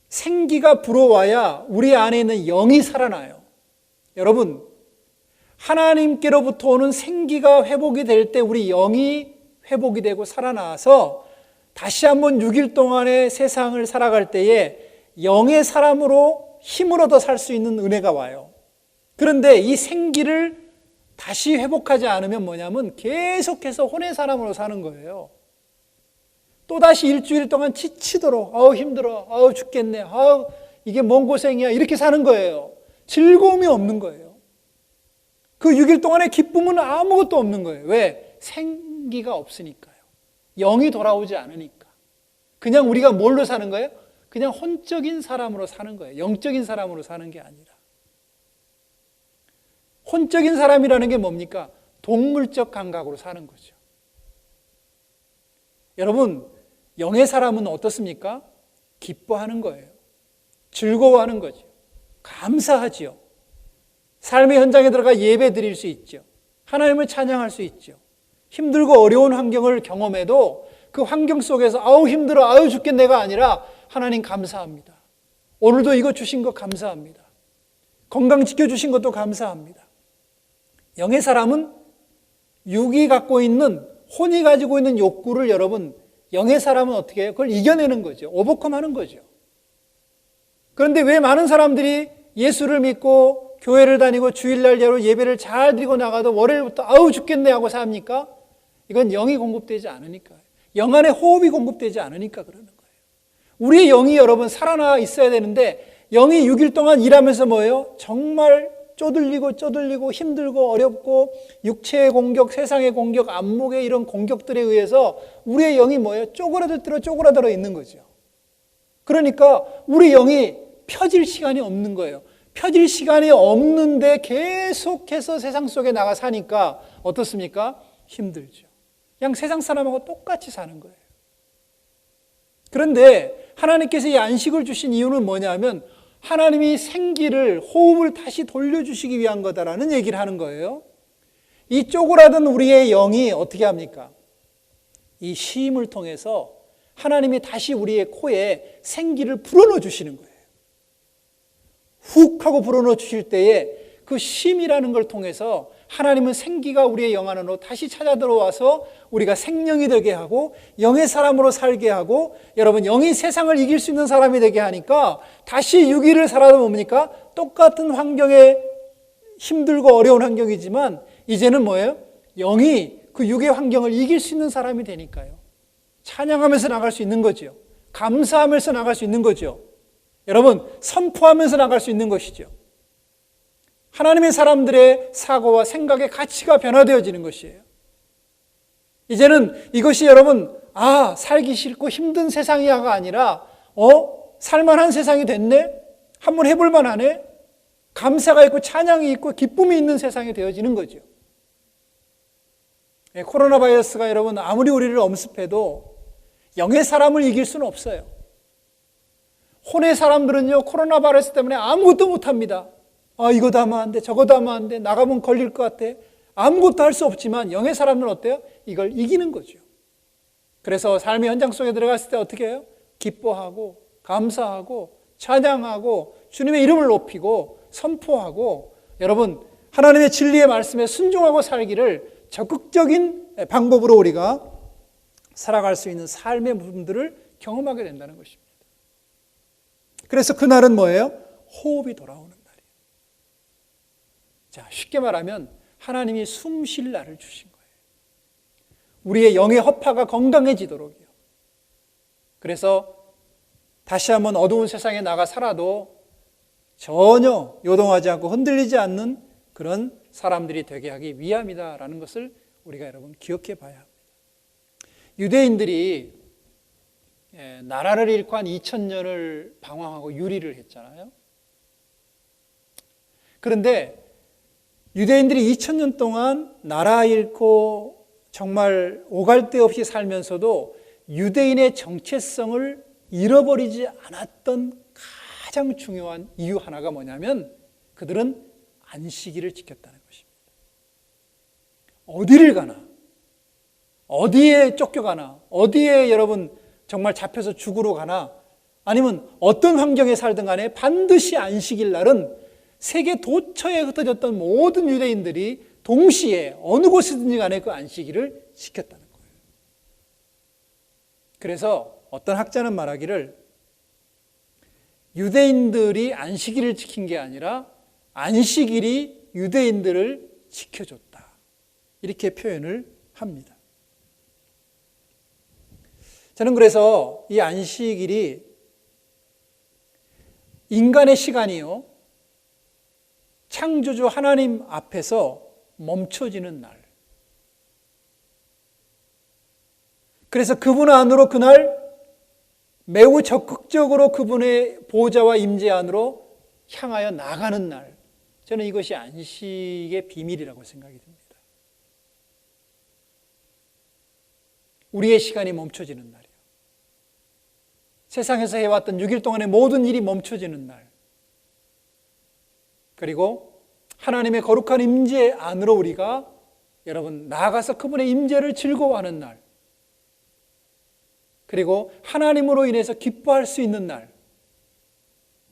S1: 생기가 불어와야 우리 안에 있는 영이 살아나요. 여러분, 하나님께로부터 오는 생기가 회복이 될 때 우리 영이 회복이 되고 살아나서 다시 한번 6일 동안의 세상을 살아갈 때에 영의 사람으로 힘을 얻어 살 수 있는 은혜가 와요. 그런데 이 생기를 다시 회복하지 않으면 뭐냐면 계속해서 혼의 사람으로 사는 거예요. 또다시 일주일 동안 지치도록 아우 힘들어, 아우 죽겠네, 아우 이게 뭔 고생이야 이렇게 사는 거예요. 즐거움이 없는 거예요. 그 6일 동안의 기쁨은 아무것도 없는 거예요. 왜? 생기가 없으니까요. 영이 돌아오지 않으니까. 그냥 우리가 뭘로 사는 거예요? 그냥 혼적인 사람으로 사는 거예요. 영적인 사람으로 사는 게 아니라. 혼적인 사람이라는 게 뭡니까? 동물적 감각으로 사는 거죠. 여러분, 영의 사람은 어떻습니까? 기뻐하는 거예요. 즐거워하는 거죠. 감사하지요. 삶의 현장에 들어가 예배 드릴 수 있죠. 하나님을 찬양할 수 있죠. 힘들고 어려운 환경을 경험해도 그 환경 속에서 아우 힘들어, 아우 죽겠네가 아니라 하나님 감사합니다. 오늘도 이거 주신 것 감사합니다. 건강 지켜주신 것도 감사합니다. 영의 사람은 육이 갖고 있는, 혼이 가지고 있는 욕구를 여러분, 영의 사람은 어떻게 해요? 그걸 이겨내는 거죠. 오버컴하는 거죠. 그런데 왜 많은 사람들이 예수를 믿고 교회를 다니고 주일날 예배를 잘 드리고 나가도 월요일부터 아우 죽겠네 하고 삽니까? 이건 영이 공급되지 않으니까. 영 안에 호흡이 공급되지 않으니까 그러는 거예요. 우리의 영이 여러분 살아나 있어야 되는데 영이 6일 동안 일하면서 뭐예요? 정말 쪼들리고 힘들고 어렵고 육체의 공격, 세상의 공격, 안목의 이런 공격들에 의해서 우리의 영이 뭐예요? 쪼그라들어 있는 거죠. 그러니까 우리 영이 펴질 시간이 없는 거예요. 펴질 시간이 없는데 계속해서 세상 속에 나가 사니까 어떻습니까? 힘들죠. 그냥 세상 사람하고 똑같이 사는 거예요. 그런데 하나님께서 이 안식을 주신 이유는 뭐냐면 하나님이 생기를, 호흡을 다시 돌려주시기 위한 거다라는 얘기를 하는 거예요. 이 쪼그라든 우리의 영이 어떻게 합니까? 이 쉼을 통해서 하나님이 다시 우리의 코에 생기를 불어넣어 주시는 거예요. 훅 하고 불어넣어 주실 때에 그 쉼이라는 걸 통해서 하나님은 생기가 우리의 영 안으로 다시 찾아 들어와서 우리가 생명이 되게 하고 영의 사람으로 살게 하고 여러분 영이 세상을 이길 수 있는 사람이 되게 하니까 다시 6일을 살아도 뭡니까? 똑같은 환경에 힘들고 어려운 환경이지만 이제는 뭐예요? 영이 그 육의 환경을 이길 수 있는 사람이 되니까요. 찬양하면서 나갈 수 있는 거죠. 감사하면서 나갈 수 있는 거죠. 여러분 선포하면서 나갈 수 있는 것이죠. 하나님의 사람들의 사고와 생각의 가치가 변화되어지는 것이에요. 이제는 이것이 여러분 살기 싫고 힘든 세상이야가 아니라 살만한 세상이 됐네? 한번 해볼 만하네? 감사가 있고 찬양이 있고 기쁨이 있는 세상이 되어지는 거죠. 코로나 바이러스가 여러분 아무리 우리를 엄습해도 영의 사람을 이길 수는 없어요. 혼의 사람들은요 코로나 바이러스 때문에 아무것도 못합니다. 이거도 하면 안 돼, 저거도 하면 안 돼, 나가면 걸릴 것 같아. 아무것도 할 수 없지만 영의 사람들은 어때요? 이걸 이기는 거죠. 그래서 삶의 현장 속에 들어갔을 때 어떻게 해요? 기뻐하고 감사하고 찬양하고 주님의 이름을 높이고 선포하고 여러분 하나님의 진리의 말씀에 순종하고 살기를 적극적인 방법으로 우리가 살아갈 수 있는 삶의 부분들을 경험하게 된다는 것입니다. 그래서 그날은 뭐예요? 호흡이 돌아오는 날이에요. 자, 쉽게 말하면 하나님이 숨 쉴 날을 주신 거예요. 우리의 영의 허파가 건강해지도록이요. 그래서 다시 한번 어두운 세상에 나가 살아도 전혀 요동하지 않고 흔들리지 않는 그런 사람들이 되게 하기 위함이다라는 것을 우리가 여러분 기억해 봐야 합니다. 유대인들이 나라를 잃고 한 2000년을 방황하고 유리를 했잖아요. 그런데 유대인들이 2000년 동안 나라 잃고 정말 오갈 데 없이 살면서도 유대인의 정체성을 잃어버리지 않았던 가장 중요한 이유 하나가 뭐냐면 그들은 안식일을 지켰다는 것입니다. 어디를 가나, 어디에 쫓겨가나, 어디에 여러분 정말 잡혀서 죽으러 가나, 아니면 어떤 환경에 살든 간에 반드시 안식일 날은 세계 도처에 흩어졌던 모든 유대인들이 동시에 어느 곳이든지 간에 그 안식일을 지켰다는 거예요. 그래서 어떤 학자는 말하기를 유대인들이 안식일을 지킨 게 아니라 안식일이 유대인들을 지켜줬다, 이렇게 표현을 합니다. 저는 그래서 이 안식일이 인간의 시간이요, 창조주 하나님 앞에서 멈춰지는 날, 그래서 그분 안으로 그날 매우 적극적으로 그분의 보좌와 임재 안으로 향하여 나가는 날, 저는 이것이 안식의 비밀이라고 생각이 듭니다. 우리의 시간이 멈춰지는 날이요, 세상에서 해왔던 6일 동안의 모든 일이 멈춰지는 날, 그리고 하나님의 거룩한 임재 안으로 우리가 여러분 나아가서 그분의 임재를 즐거워하는 날, 그리고 하나님으로 인해서 기뻐할 수 있는 날,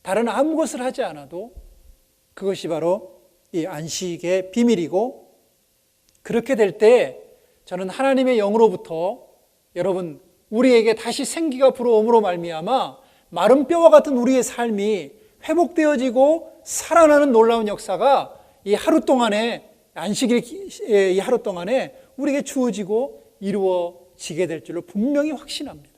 S1: 다른 아무 것을 하지 않아도 그것이 바로 이 안식의 비밀이고, 그렇게 될 때 저는 하나님의 영으로부터 여러분 우리에게 다시 생기가 불어옴으로 말미암아 마른 뼈와 같은 우리의 삶이 회복되어지고 살아나는 놀라운 역사가 이 하루 동안에, 안식일의 이 하루 동안에 우리에게 주어지고 이루어지게 될 줄로 분명히 확신합니다.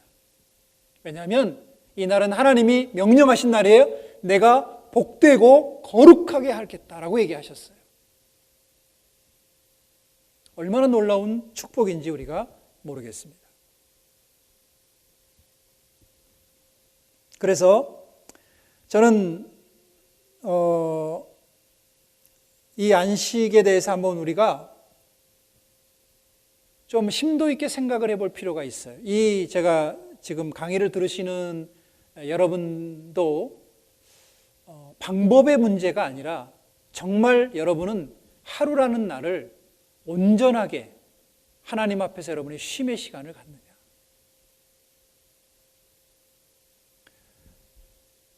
S1: 왜냐하면 이 날은 하나님이 명령하신 날이에요. 내가 복되고 거룩하게 하겠다라고 얘기하셨어요. 얼마나 놀라운 축복인지 우리가 모르겠습니다. 그래서 저는 이 안식에 대해서 한번 우리가 좀 심도 있게 생각을 해볼 필요가 있어요. 이 제가 지금 강의를 들으시는 여러분도 방법의 문제가 아니라 정말 여러분은 하루라는 날을 온전하게 하나님 앞에서 여러분의 쉼의 시간을 갖느냐,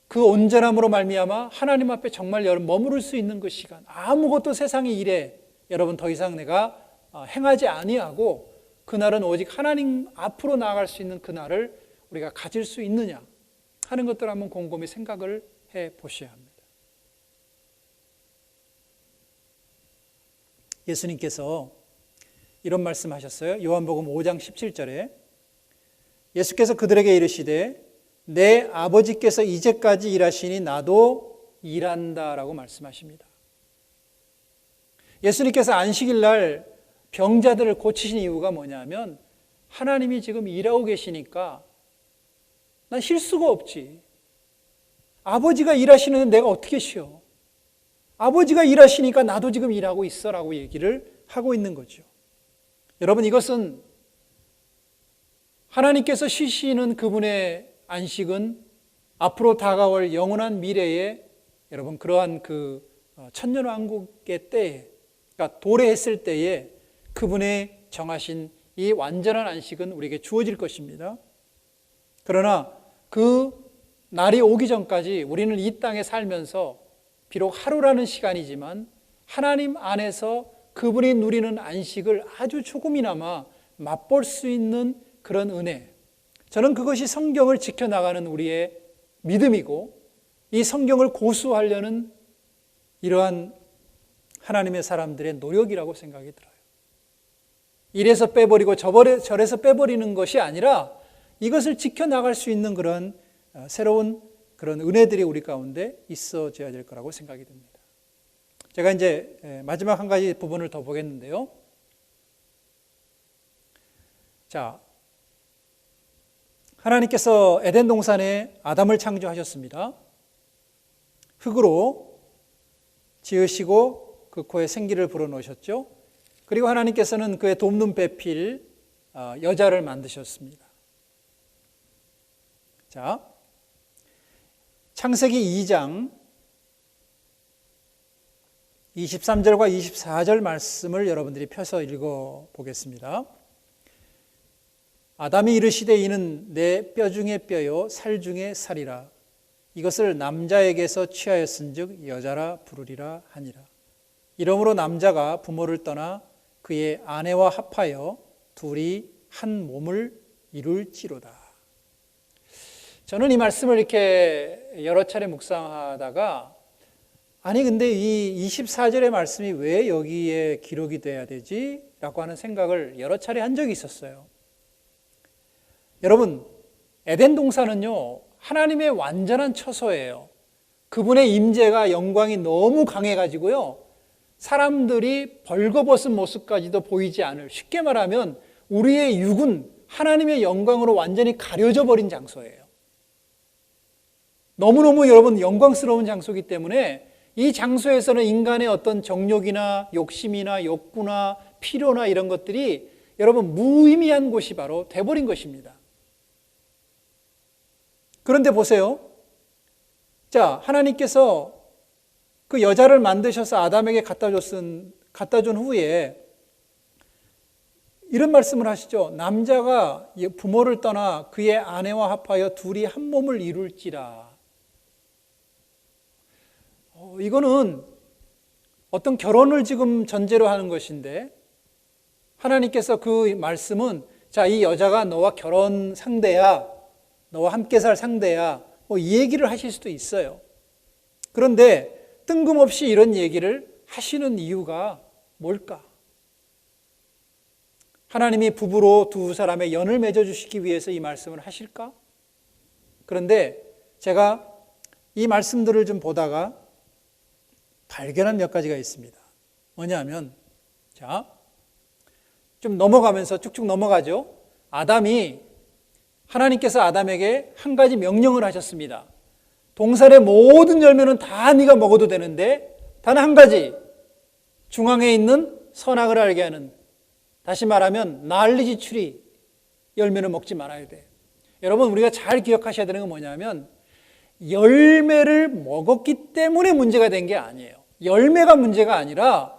S1: 그 온전함으로 말미암아 하나님 앞에 정말 여러분 머무를 수 있는 그 시간, 아무것도 세상의 일에 여러분 더 이상 내가 행하지 아니하고 그날은 오직 하나님 앞으로 나아갈 수 있는 그날을 우리가 가질 수 있느냐 하는 것들을 한번 곰곰이 생각을 해 보셔야 합니다. 예수님께서 이런 말씀하셨어요. 요한복음 5장 17절에 예수께서 그들에게 이르시되 내 아버지께서 이제까지 일하시니 나도 일한다라고 말씀하십니다. 예수님께서 안식일 날 병자들을 고치신 이유가 뭐냐면 하나님이 지금 일하고 계시니까 난 쉴 수가 없지. 아버지가 일하시는데 내가 어떻게 쉬어? 아버지가 일하시니까 나도 지금 일하고 있어라고 얘기를 하고 있는 거죠. 여러분, 이것은 하나님께서 쉬시는 그분의 안식은 앞으로 다가올 영원한 미래에 여러분 그러한 그 천년왕국의 때에, 그러니까 도래했을 때에 그분의 정하신 이 완전한 안식은 우리에게 주어질 것입니다. 그러나 그 날이 오기 전까지 우리는 이 땅에 살면서 비록 하루라는 시간이지만 하나님 안에서 그분이 누리는 안식을 아주 조금이나마 맛볼 수 있는 그런 은혜, 저는 그것이 성경을 지켜나가는 우리의 믿음이고 이 성경을 고수하려는 이러한 하나님의 사람들의 노력이라고 생각이 들어요. 이래서 빼버리고 저래서 빼버리는 것이 아니라 이것을 지켜나갈 수 있는 그런 새로운 그런 은혜들이 우리 가운데 있어져야 될 거라고 생각이 듭니다. 제가 이제 마지막 한 가지 부분을 더 보겠는데요. 자, 하나님께서 에덴 동산에 아담을 창조하셨습니다. 흙으로 지으시고 그 코에 생기를 불어넣으셨죠. 그리고 하나님께서는 그의 돕는 배필 여자를 만드셨습니다. 자, 창세기 2장 23절과 24절 말씀을 여러분들이 펴서 읽어 보겠습니다. 아담이 이르시되 이는 내 뼈 중에 뼈요 살 중에 살이라. 이것을 남자에게서 취하였은즉 여자라 부르리라 하니라. 이러므로 남자가 부모를 떠나 그의 아내와 합하여 둘이 한 몸을 이룰지로다. 저는 이 말씀을 이렇게 여러 차례 묵상하다가 아니 근데 이 24절의 말씀이 왜 여기에 기록이 돼야 되지? 라고 하는 생각을 여러 차례 한 적이 있었어요. 여러분, 에덴 동산은요 하나님의 완전한 처소예요. 그분의 임재가 영광이 너무 강해가지고요 사람들이 벌거벗은 모습까지도 보이지 않을, 쉽게 말하면 우리의 육은 하나님의 영광으로 완전히 가려져 버린 장소예요. 너무너무 여러분 영광스러운 장소이기 때문에 이 장소에서는 인간의 어떤 정욕이나 욕심이나 욕구나 필요나 이런 것들이 여러분 무의미한 곳이 바로 돼버린 것입니다. 그런데 보세요. 자, 하나님께서 그 여자를 만드셔서 아담에게 갖다 준 후에 이런 말씀을 하시죠. 남자가 부모를 떠나 그의 아내와 합하여 둘이 한 몸을 이룰지라. 이거는 어떤 결혼을 지금 전제로 하는 것인데 하나님께서 그 말씀은 자, 이 여자가 너와 결혼 상대야, 너와 함께 살 상대야, 이 얘기를 하실 수도 있어요. 그런데 뜬금없이 이런 얘기를 하시는 이유가 뭘까? 하나님이 부부로 두 사람의 연을 맺어주시기 위해서 이 말씀을 하실까? 그런데 제가 이 말씀들을 좀 보다가 발견한 몇 가지가 있습니다. 뭐냐면, 자, 좀 넘어가면서 쭉쭉 넘어가죠. 하나님께서 아담에게 한 가지 명령을 하셨습니다. 동산의 모든 열매는 다 네가 먹어도 되는데 단 한 가지, 중앙에 있는 선악을 알게 하는, 다시 말하면 knowledge tree 열매는 먹지 말아야 돼. 여러분, 우리가 잘 기억하셔야 되는 건 뭐냐면 열매를 먹었기 때문에 문제가 된 게 아니에요. 열매가 문제가 아니라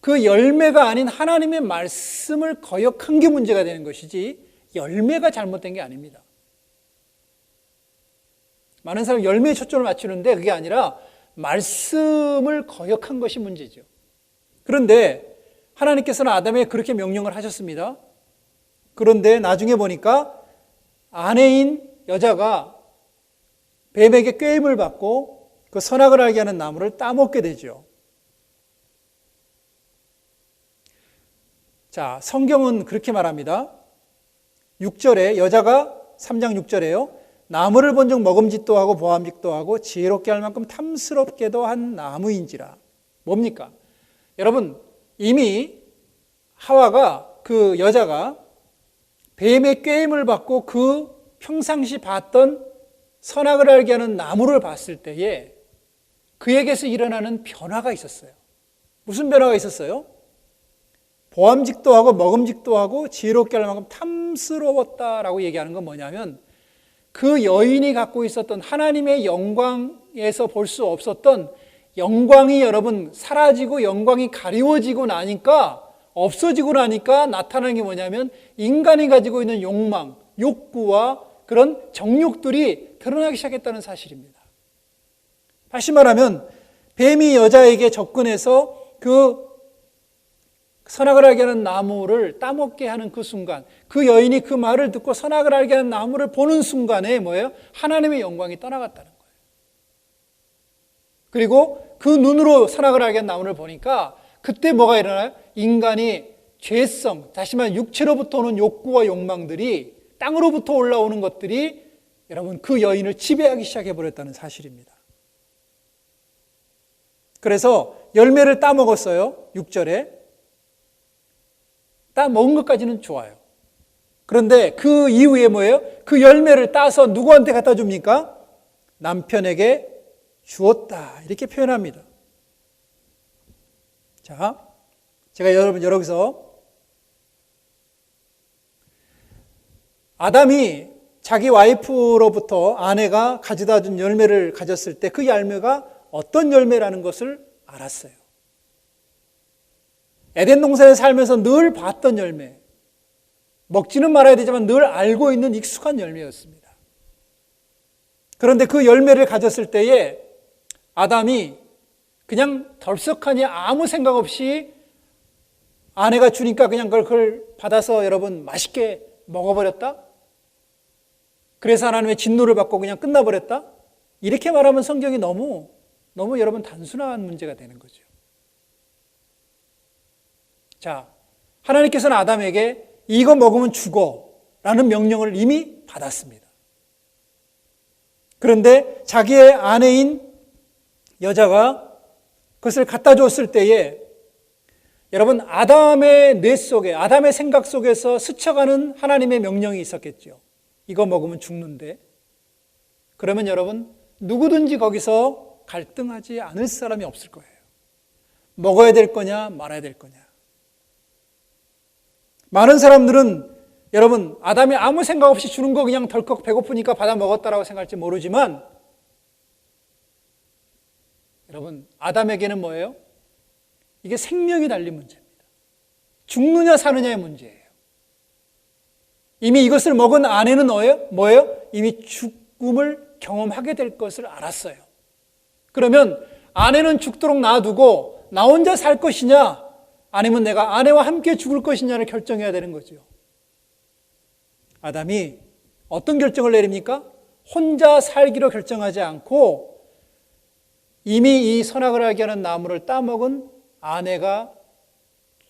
S1: 그 열매가 아닌 하나님의 말씀을 거역한 게 문제가 되는 것이지 열매가 잘못된 게 아닙니다. 많은 사람이 열매에 초점을 맞추는데 그게 아니라 말씀을 거역한 것이 문제죠. 그런데 하나님께서는 아담에게 그렇게 명령을 하셨습니다. 그런데 나중에 보니까 아내인 여자가 뱀에게 꾀임을 받고 그 선악을 알게 하는 나무를 따먹게 되죠. 자, 성경은 그렇게 말합니다. 6절에 여자가 3장 6절에요. 나무를 본즉 먹음직도 하고 보암직도 하고 지혜롭게 할 만큼 탐스럽게도 한 나무인지라. 뭡니까? 여러분, 이미 하와가, 그 여자가 뱀의 꾀임을 받고 그 평상시 봤던 선악을 알게 하는 나무를 봤을 때에 그에게서 일어나는 변화가 있었어요. 무슨 변화가 있었어요? 보암직도 하고 먹음직도 하고 지혜롭게 할 만큼 탐스러웠다라고 얘기하는 건 뭐냐면 그 여인이 갖고 있었던 하나님의 영광에서 볼 수 없었던 영광이 여러분 사라지고 영광이 가리워지고 나니까, 없어지고 나니까 나타나는 게 뭐냐면 인간이 가지고 있는 욕망, 욕구와 그런 정욕들이 드러나기 시작했다는 사실입니다. 다시 말하면 뱀이 여자에게 접근해서 그 선악을 알게 하는 나무를 따먹게 하는 그 순간, 그 여인이 그 말을 듣고 선악을 알게 하는 나무를 보는 순간에 뭐예요? 하나님의 영광이 떠나갔다는 거예요. 그리고 그 눈으로 선악을 알게 하는 나무를 보니까 그때 뭐가 일어나요? 인간이 죄성, 다시 말하면 육체로부터 오는 욕구와 욕망들이, 땅으로부터 올라오는 것들이 여러분 그 여인을 지배하기 시작해버렸다는 사실입니다. 그래서 열매를 따먹었어요. 6절에. 따먹은 것까지는 좋아요. 그런데 그 이후에 뭐예요? 그 열매를 따서 누구한테 갖다 줍니까? 남편에게 주었다. 이렇게 표현합니다. 자, 제가 여러분서 아담이 자기 와이프로부터 아내가 가져다 준 열매를 가졌을 때 그 열매가 어떤 열매라는 것을 알았어요. 에덴 동산에 살면서 늘 봤던 열매, 먹지는 말아야 되지만 늘 알고 있는 익숙한 열매였습니다. 그런데 그 열매를 가졌을 때에 아담이 그냥 덜썩하니 아무 생각 없이 아내가 주니까 그냥 그걸 받아서 여러분 맛있게 먹어버렸다? 그래서 하나님의 진노를 받고 그냥 끝나버렸다? 이렇게 말하면 성경이 너무 여러분 단순한 문제가 되는 거죠. 자, 하나님께서는 아담에게 이거 먹으면 죽어 라는 명령을 이미 받았습니다. 그런데 자기의 아내인 여자가 그것을 갖다 줬을 때에 여러분 아담의 뇌 속에, 아담의 생각 속에서 스쳐가는 하나님의 명령이 있었겠죠. 이거 먹으면 죽는데. 그러면 여러분 누구든지 거기서 갈등하지 않을 사람이 없을 거예요. 먹어야 될 거냐 말아야 될 거냐. 많은 사람들은 여러분 아담이 아무 생각 없이 주는 거 그냥 덜컥 배고프니까 받아 먹었다라고 생각할지 모르지만 여러분 아담에게는 뭐예요? 이게 생명이 달린 문제입니다. 죽느냐 사느냐의 문제예요. 이미 이것을 먹은 아내는 뭐예요? 이미 죽음을 경험하게 될 것을 알았어요. 그러면 아내는 죽도록 놔두고 나 혼자 살 것이냐 아니면 내가 아내와 함께 죽을 것이냐를 결정해야 되는 거죠. 아담이 어떤 결정을 내립니까? 혼자 살기로 결정하지 않고 이미 이 선악을 알게 하는 나무를 따먹은 아내가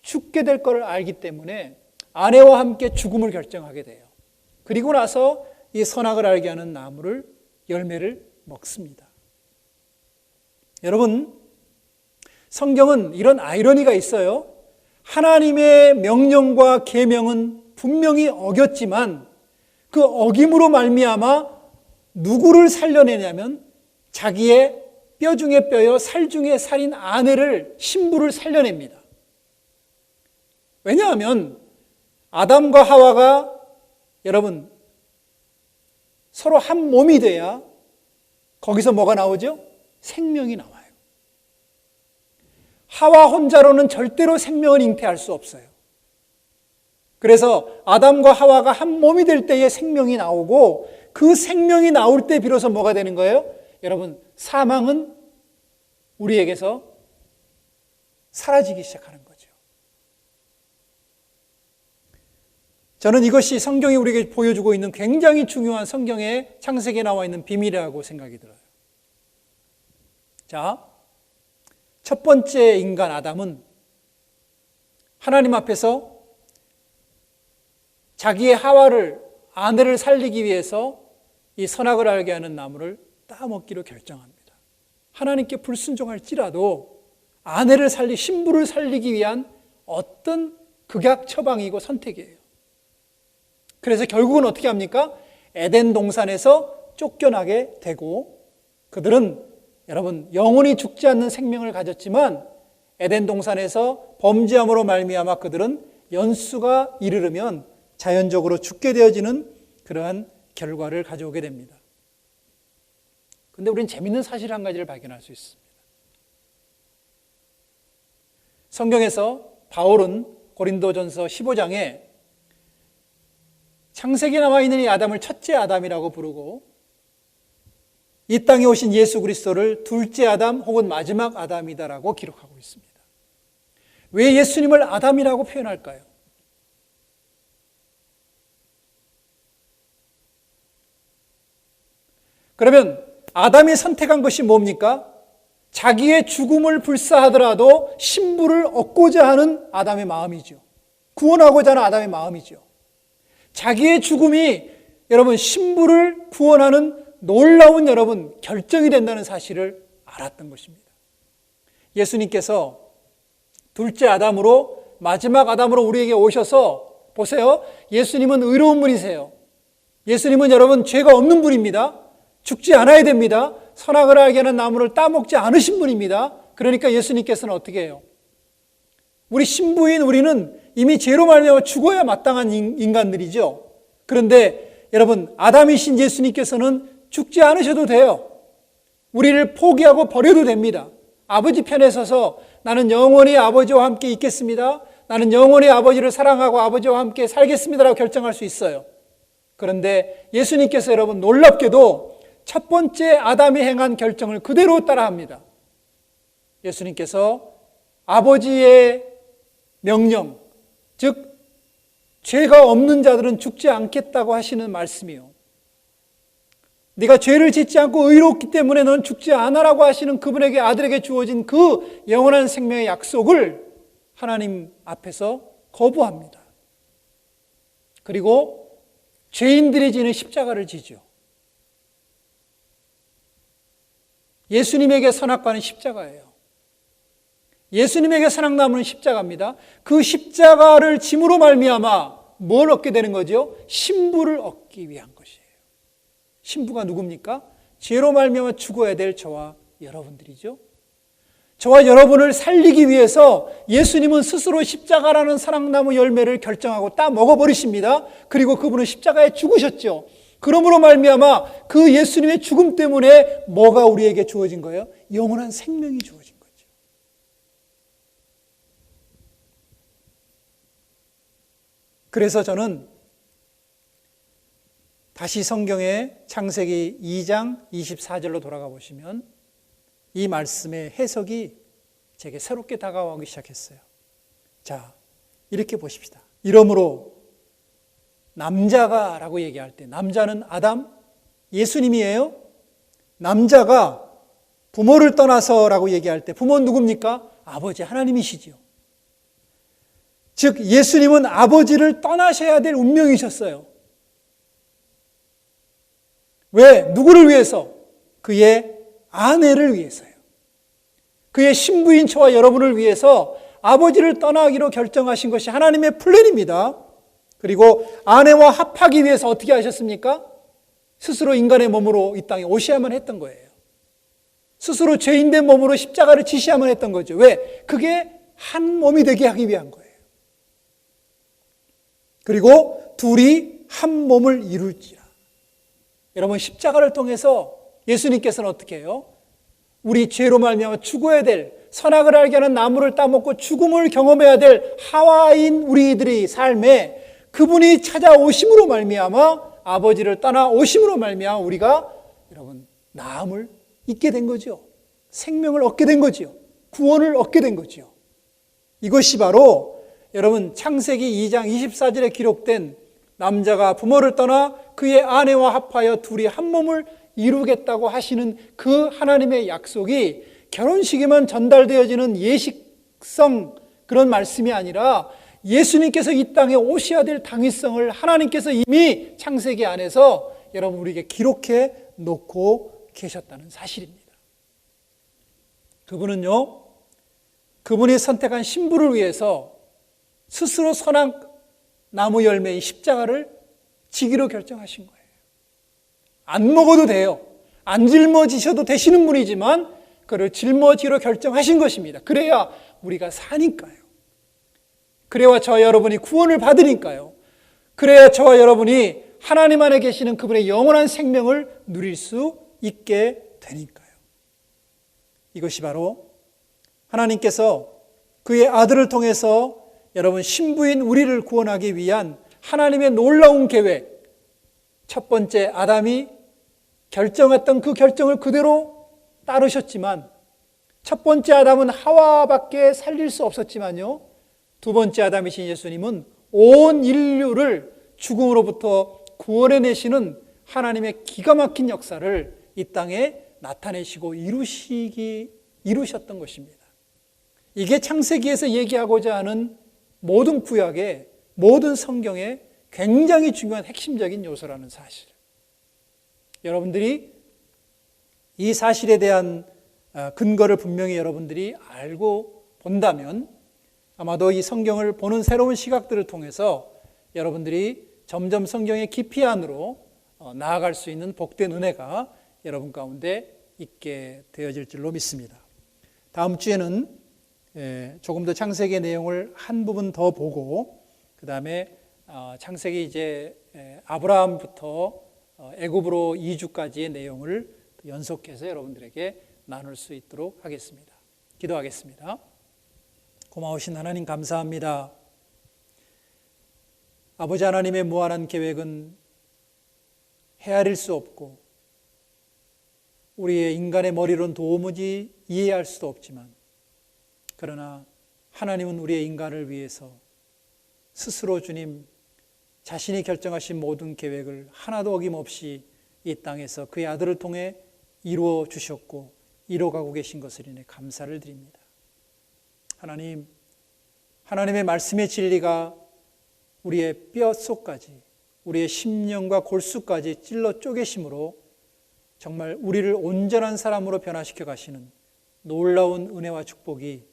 S1: 죽게 될 것을 알기 때문에 아내와 함께 죽음을 결정하게 돼요. 그리고 나서 이 선악을 알게 하는 나무를 열매를 먹습니다. 여러분, 성경은 이런 아이러니가 있어요. 하나님의 명령과 계명은 분명히 어겼지만 그 어김으로 말미암아 누구를 살려내냐면 자기의 뼈 중에 뼈요 살 중에 살인 아내를 신부를 살려냅니다. 왜냐하면 아담과 하와가 여러분 서로 한 몸이 돼야 거기서 뭐가 나오죠? 생명이 나와요. 하와 혼자로는 절대로 생명을 잉태할 수 없어요. 그래서 아담과 하와가 한 몸이 될 때에 생명이 나오고 그 생명이 나올 때 비로소 뭐가 되는 거예요? 여러분, 사망은 우리에게서 사라지기 시작하는 거죠. 저는 이것이 성경이 우리에게 보여주고 있는 굉장히 중요한 성경의 창세기에 나와 있는 비밀이라고 생각이 들어요. 자, 첫 번째 인간 아담은 하나님 앞에서 자기의 하와를 아내를 살리기 위해서 이 선악을 알게 하는 나무를 따먹기로 결정합니다. 하나님께 불순종할지라도 아내를 신부를 살리기 위한 어떤 극약 처방이고 선택이에요. 그래서 결국은 어떻게 합니까? 에덴 동산에서 쫓겨나게 되고 그들은 여러분 영원히 죽지 않는 생명을 가졌지만 에덴 동산에서 범죄함으로 말미암아 그들은 연수가 이르르면 자연적으로 죽게 되어지는 그러한 결과를 가져오게 됩니다. 그런데 우리는 재미있는 사실 한 가지를 발견할 수 있습니다. 성경에서 바울은 고린도전서 15장에 창세기에 나와 있는 이 아담을 첫째 아담이라고 부르고 이 땅에 오신 예수 그리스도를 둘째 아담 혹은 마지막 아담이다라고 기록하고 있습니다. 왜 예수님을 아담이라고 표현할까요? 그러면 아담이 선택한 것이 뭡니까? 자기의 죽음을 불사하더라도 신부를 얻고자 하는 아담의 마음이죠. 구원하고자 하는 아담의 마음이죠. 자기의 죽음이 여러분 신부를 구원하는 놀라운 여러분 결정이 된다는 사실을 알았던 것입니다. 예수님께서 둘째 아담으로 마지막 아담으로 우리에게 오셔서 보세요. 예수님은 의로운 분이세요. 예수님은 여러분 죄가 없는 분입니다. 죽지 않아야 됩니다. 선악을 알게 하는 나무를 따먹지 않으신 분입니다. 그러니까 예수님께서는 어떻게 해요? 우리 신부인 우리는 이미 죄로 말미암아 죽어야 마땅한 인간들이죠. 그런데 여러분 아담이신 예수님께서는 죽지 않으셔도 돼요. 우리를 포기하고 버려도 됩니다. 아버지 편에 서서 나는 영원히 아버지와 함께 있겠습니다. 나는 영원히 아버지를 사랑하고 아버지와 함께 살겠습니다라고 결정할 수 있어요. 그런데 예수님께서 여러분 놀랍게도 첫 번째 아담이 행한 결정을 그대로 따라합니다. 예수님께서 아버지의 명령, 즉 죄가 없는 자들은 죽지 않겠다고 하시는 말씀이요. 네가 죄를 짓지 않고 의롭기 때문에 넌 죽지 않아라고 하시는 그분에게 아들에게 주어진 그 영원한 생명의 약속을 하나님 앞에서 거부합니다. 그리고 죄인들이 지는 십자가를 지죠. 예수님에게 선악과는 십자가예요. 예수님에게 선악나무는 십자가입니다. 그 십자가를 짐으로 말미암아 뭘 얻게 되는 거죠? 신부를 얻기 위한 것이에요. 신부가 누굽니까? 죄로 말미암아 죽어야 될 저와 여러분들이죠. 저와 여러분을 살리기 위해서 예수님은 스스로 십자가라는 선악나무 열매를 결정하고 따 먹어버리십니다. 그리고 그분은 십자가에 죽으셨죠. 그러므로 말미암아 그 예수님의 죽음 때문에 뭐가 우리에게 주어진 거예요? 영원한 생명이 주어진 거죠. 그래서 저는 다시 성경의 창세기 2장 24절로 돌아가 보시면 이 말씀의 해석이 제게 새롭게 다가오기 시작했어요. 자, 이렇게 보십시다. 이러므로 남자가 라고 얘기할 때 남자는 아담, 예수님이에요. 남자가 부모를 떠나서 라고 얘기할 때 부모는 누굽니까? 아버지 하나님이시지요. 즉 예수님은 아버지를 떠나셔야 될 운명이셨어요. 왜? 누구를 위해서? 그의 아내를 위해서요. 그의 신부인 저와 여러분을 위해서 아버지를 떠나기로 결정하신 것이 하나님의 플랜입니다. 그리고 아내와 합하기 위해서 어떻게 하셨습니까? 스스로 인간의 몸으로 이 땅에 오셔야만 했던 거예요. 스스로 죄인된 몸으로 십자가를 지셔야만 했던 거죠. 왜? 그게 한 몸이 되게 하기 위한 거예요. 그리고 둘이 한 몸을 이룰지라. 여러분 십자가를 통해서 예수님께서는 어떻게 해요? 우리 죄로 말미암아 죽어야 될, 선악을 알게 하는 나무를 따먹고 죽음을 경험해야 될 하와인 우리들의 삶에 그분이 찾아오심으로 말미암아 아버지를 떠나 오심으로 말미암아 우리가 여러분 나음을 잊게 된 거죠. 생명을 얻게 된 거죠. 구원을 얻게 된 거죠. 이것이 바로 여러분 창세기 2장 24절에 기록된 남자가 부모를 떠나 그의 아내와 합하여 둘이 한 몸을 이루겠다고 하시는 그 하나님의 약속이 결혼식에만 전달되어지는 예식성 그런 말씀이 아니라 예수님께서 이 땅에 오셔야 될 당위성을 하나님께서 이미 창세기 안에서 여러분 우리에게 기록해 놓고 계셨다는 사실입니다. 그분은요, 그분이 선택한 신부를 위해서 스스로 선악나무 열매의 십자가를 지기로 결정하신 거예요. 안 먹어도 돼요. 안 짊어지셔도 되시는 분이지만 그를 짊어지기로 결정하신 것입니다. 그래야 우리가 사니까요. 그래야 저와 여러분이 구원을 받으니까요. 그래야 저와 여러분이 하나님 안에 계시는 그분의 영원한 생명을 누릴 수 있게 되니까요. 이것이 바로 하나님께서 그의 아들을 통해서 여러분 신부인 우리를 구원하기 위한 하나님의 놀라운 계획, 첫 번째 아담이 결정했던 그 결정을 그대로 따르셨지만 첫 번째 아담은 하와밖에 살릴 수 없었지만요, 두 번째 아담이신 예수님은 온 인류를 죽음으로부터 구원해내시는 하나님의 기가 막힌 역사를 이 땅에 나타내시고 이루셨던 것입니다. 이게 창세기에서 얘기하고자 하는 모든 구약의 모든 성경의 굉장히 중요한 핵심적인 요소라는 사실. 여러분들이 이 사실에 대한 근거를 분명히 여러분들이 알고 본다면 아마도 이 성경을 보는 새로운 시각들을 통해서 여러분들이 점점 성경의 깊이 안으로 나아갈 수 있는 복된 은혜가 여러분 가운데 있게 되어질 줄로 믿습니다. 다음 주에는 조금 더 창세기의 내용을 한 부분 더 보고 그 다음에 창세기 이제 아브라함부터 애굽으로 이주까지의 내용을 연속해서 여러분들에게 나눌 수 있도록 하겠습니다. 기도하겠습니다. 고마우신 하나님 감사합니다. 아버지 하나님의 무한한 계획은 헤아릴 수 없고 우리의 인간의 머리로는 도무지 이해할 수도 없지만, 그러나 하나님은 우리의 인간을 위해서 스스로 주님 자신이 결정하신 모든 계획을 하나도 어김없이 이 땅에서 그의 아들을 통해 이루어 주셨고 이루어가고 계신 것을 인해 감사를 드립니다. 하나님, 하나님의 말씀의 진리가 우리의 뼛속까지, 우리의 심령과 골수까지 찔러 쪼개심으로 정말 우리를 온전한 사람으로 변화시켜 가시는 놀라운 은혜와 축복이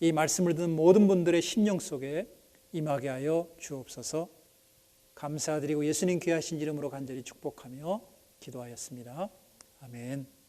S1: 이 말씀을 듣는 모든 분들의 심령 속에 임하게 하여 주옵소서. 감사드리고 예수님 귀하신 이름으로 간절히 축복하며 기도하였습니다. 아멘.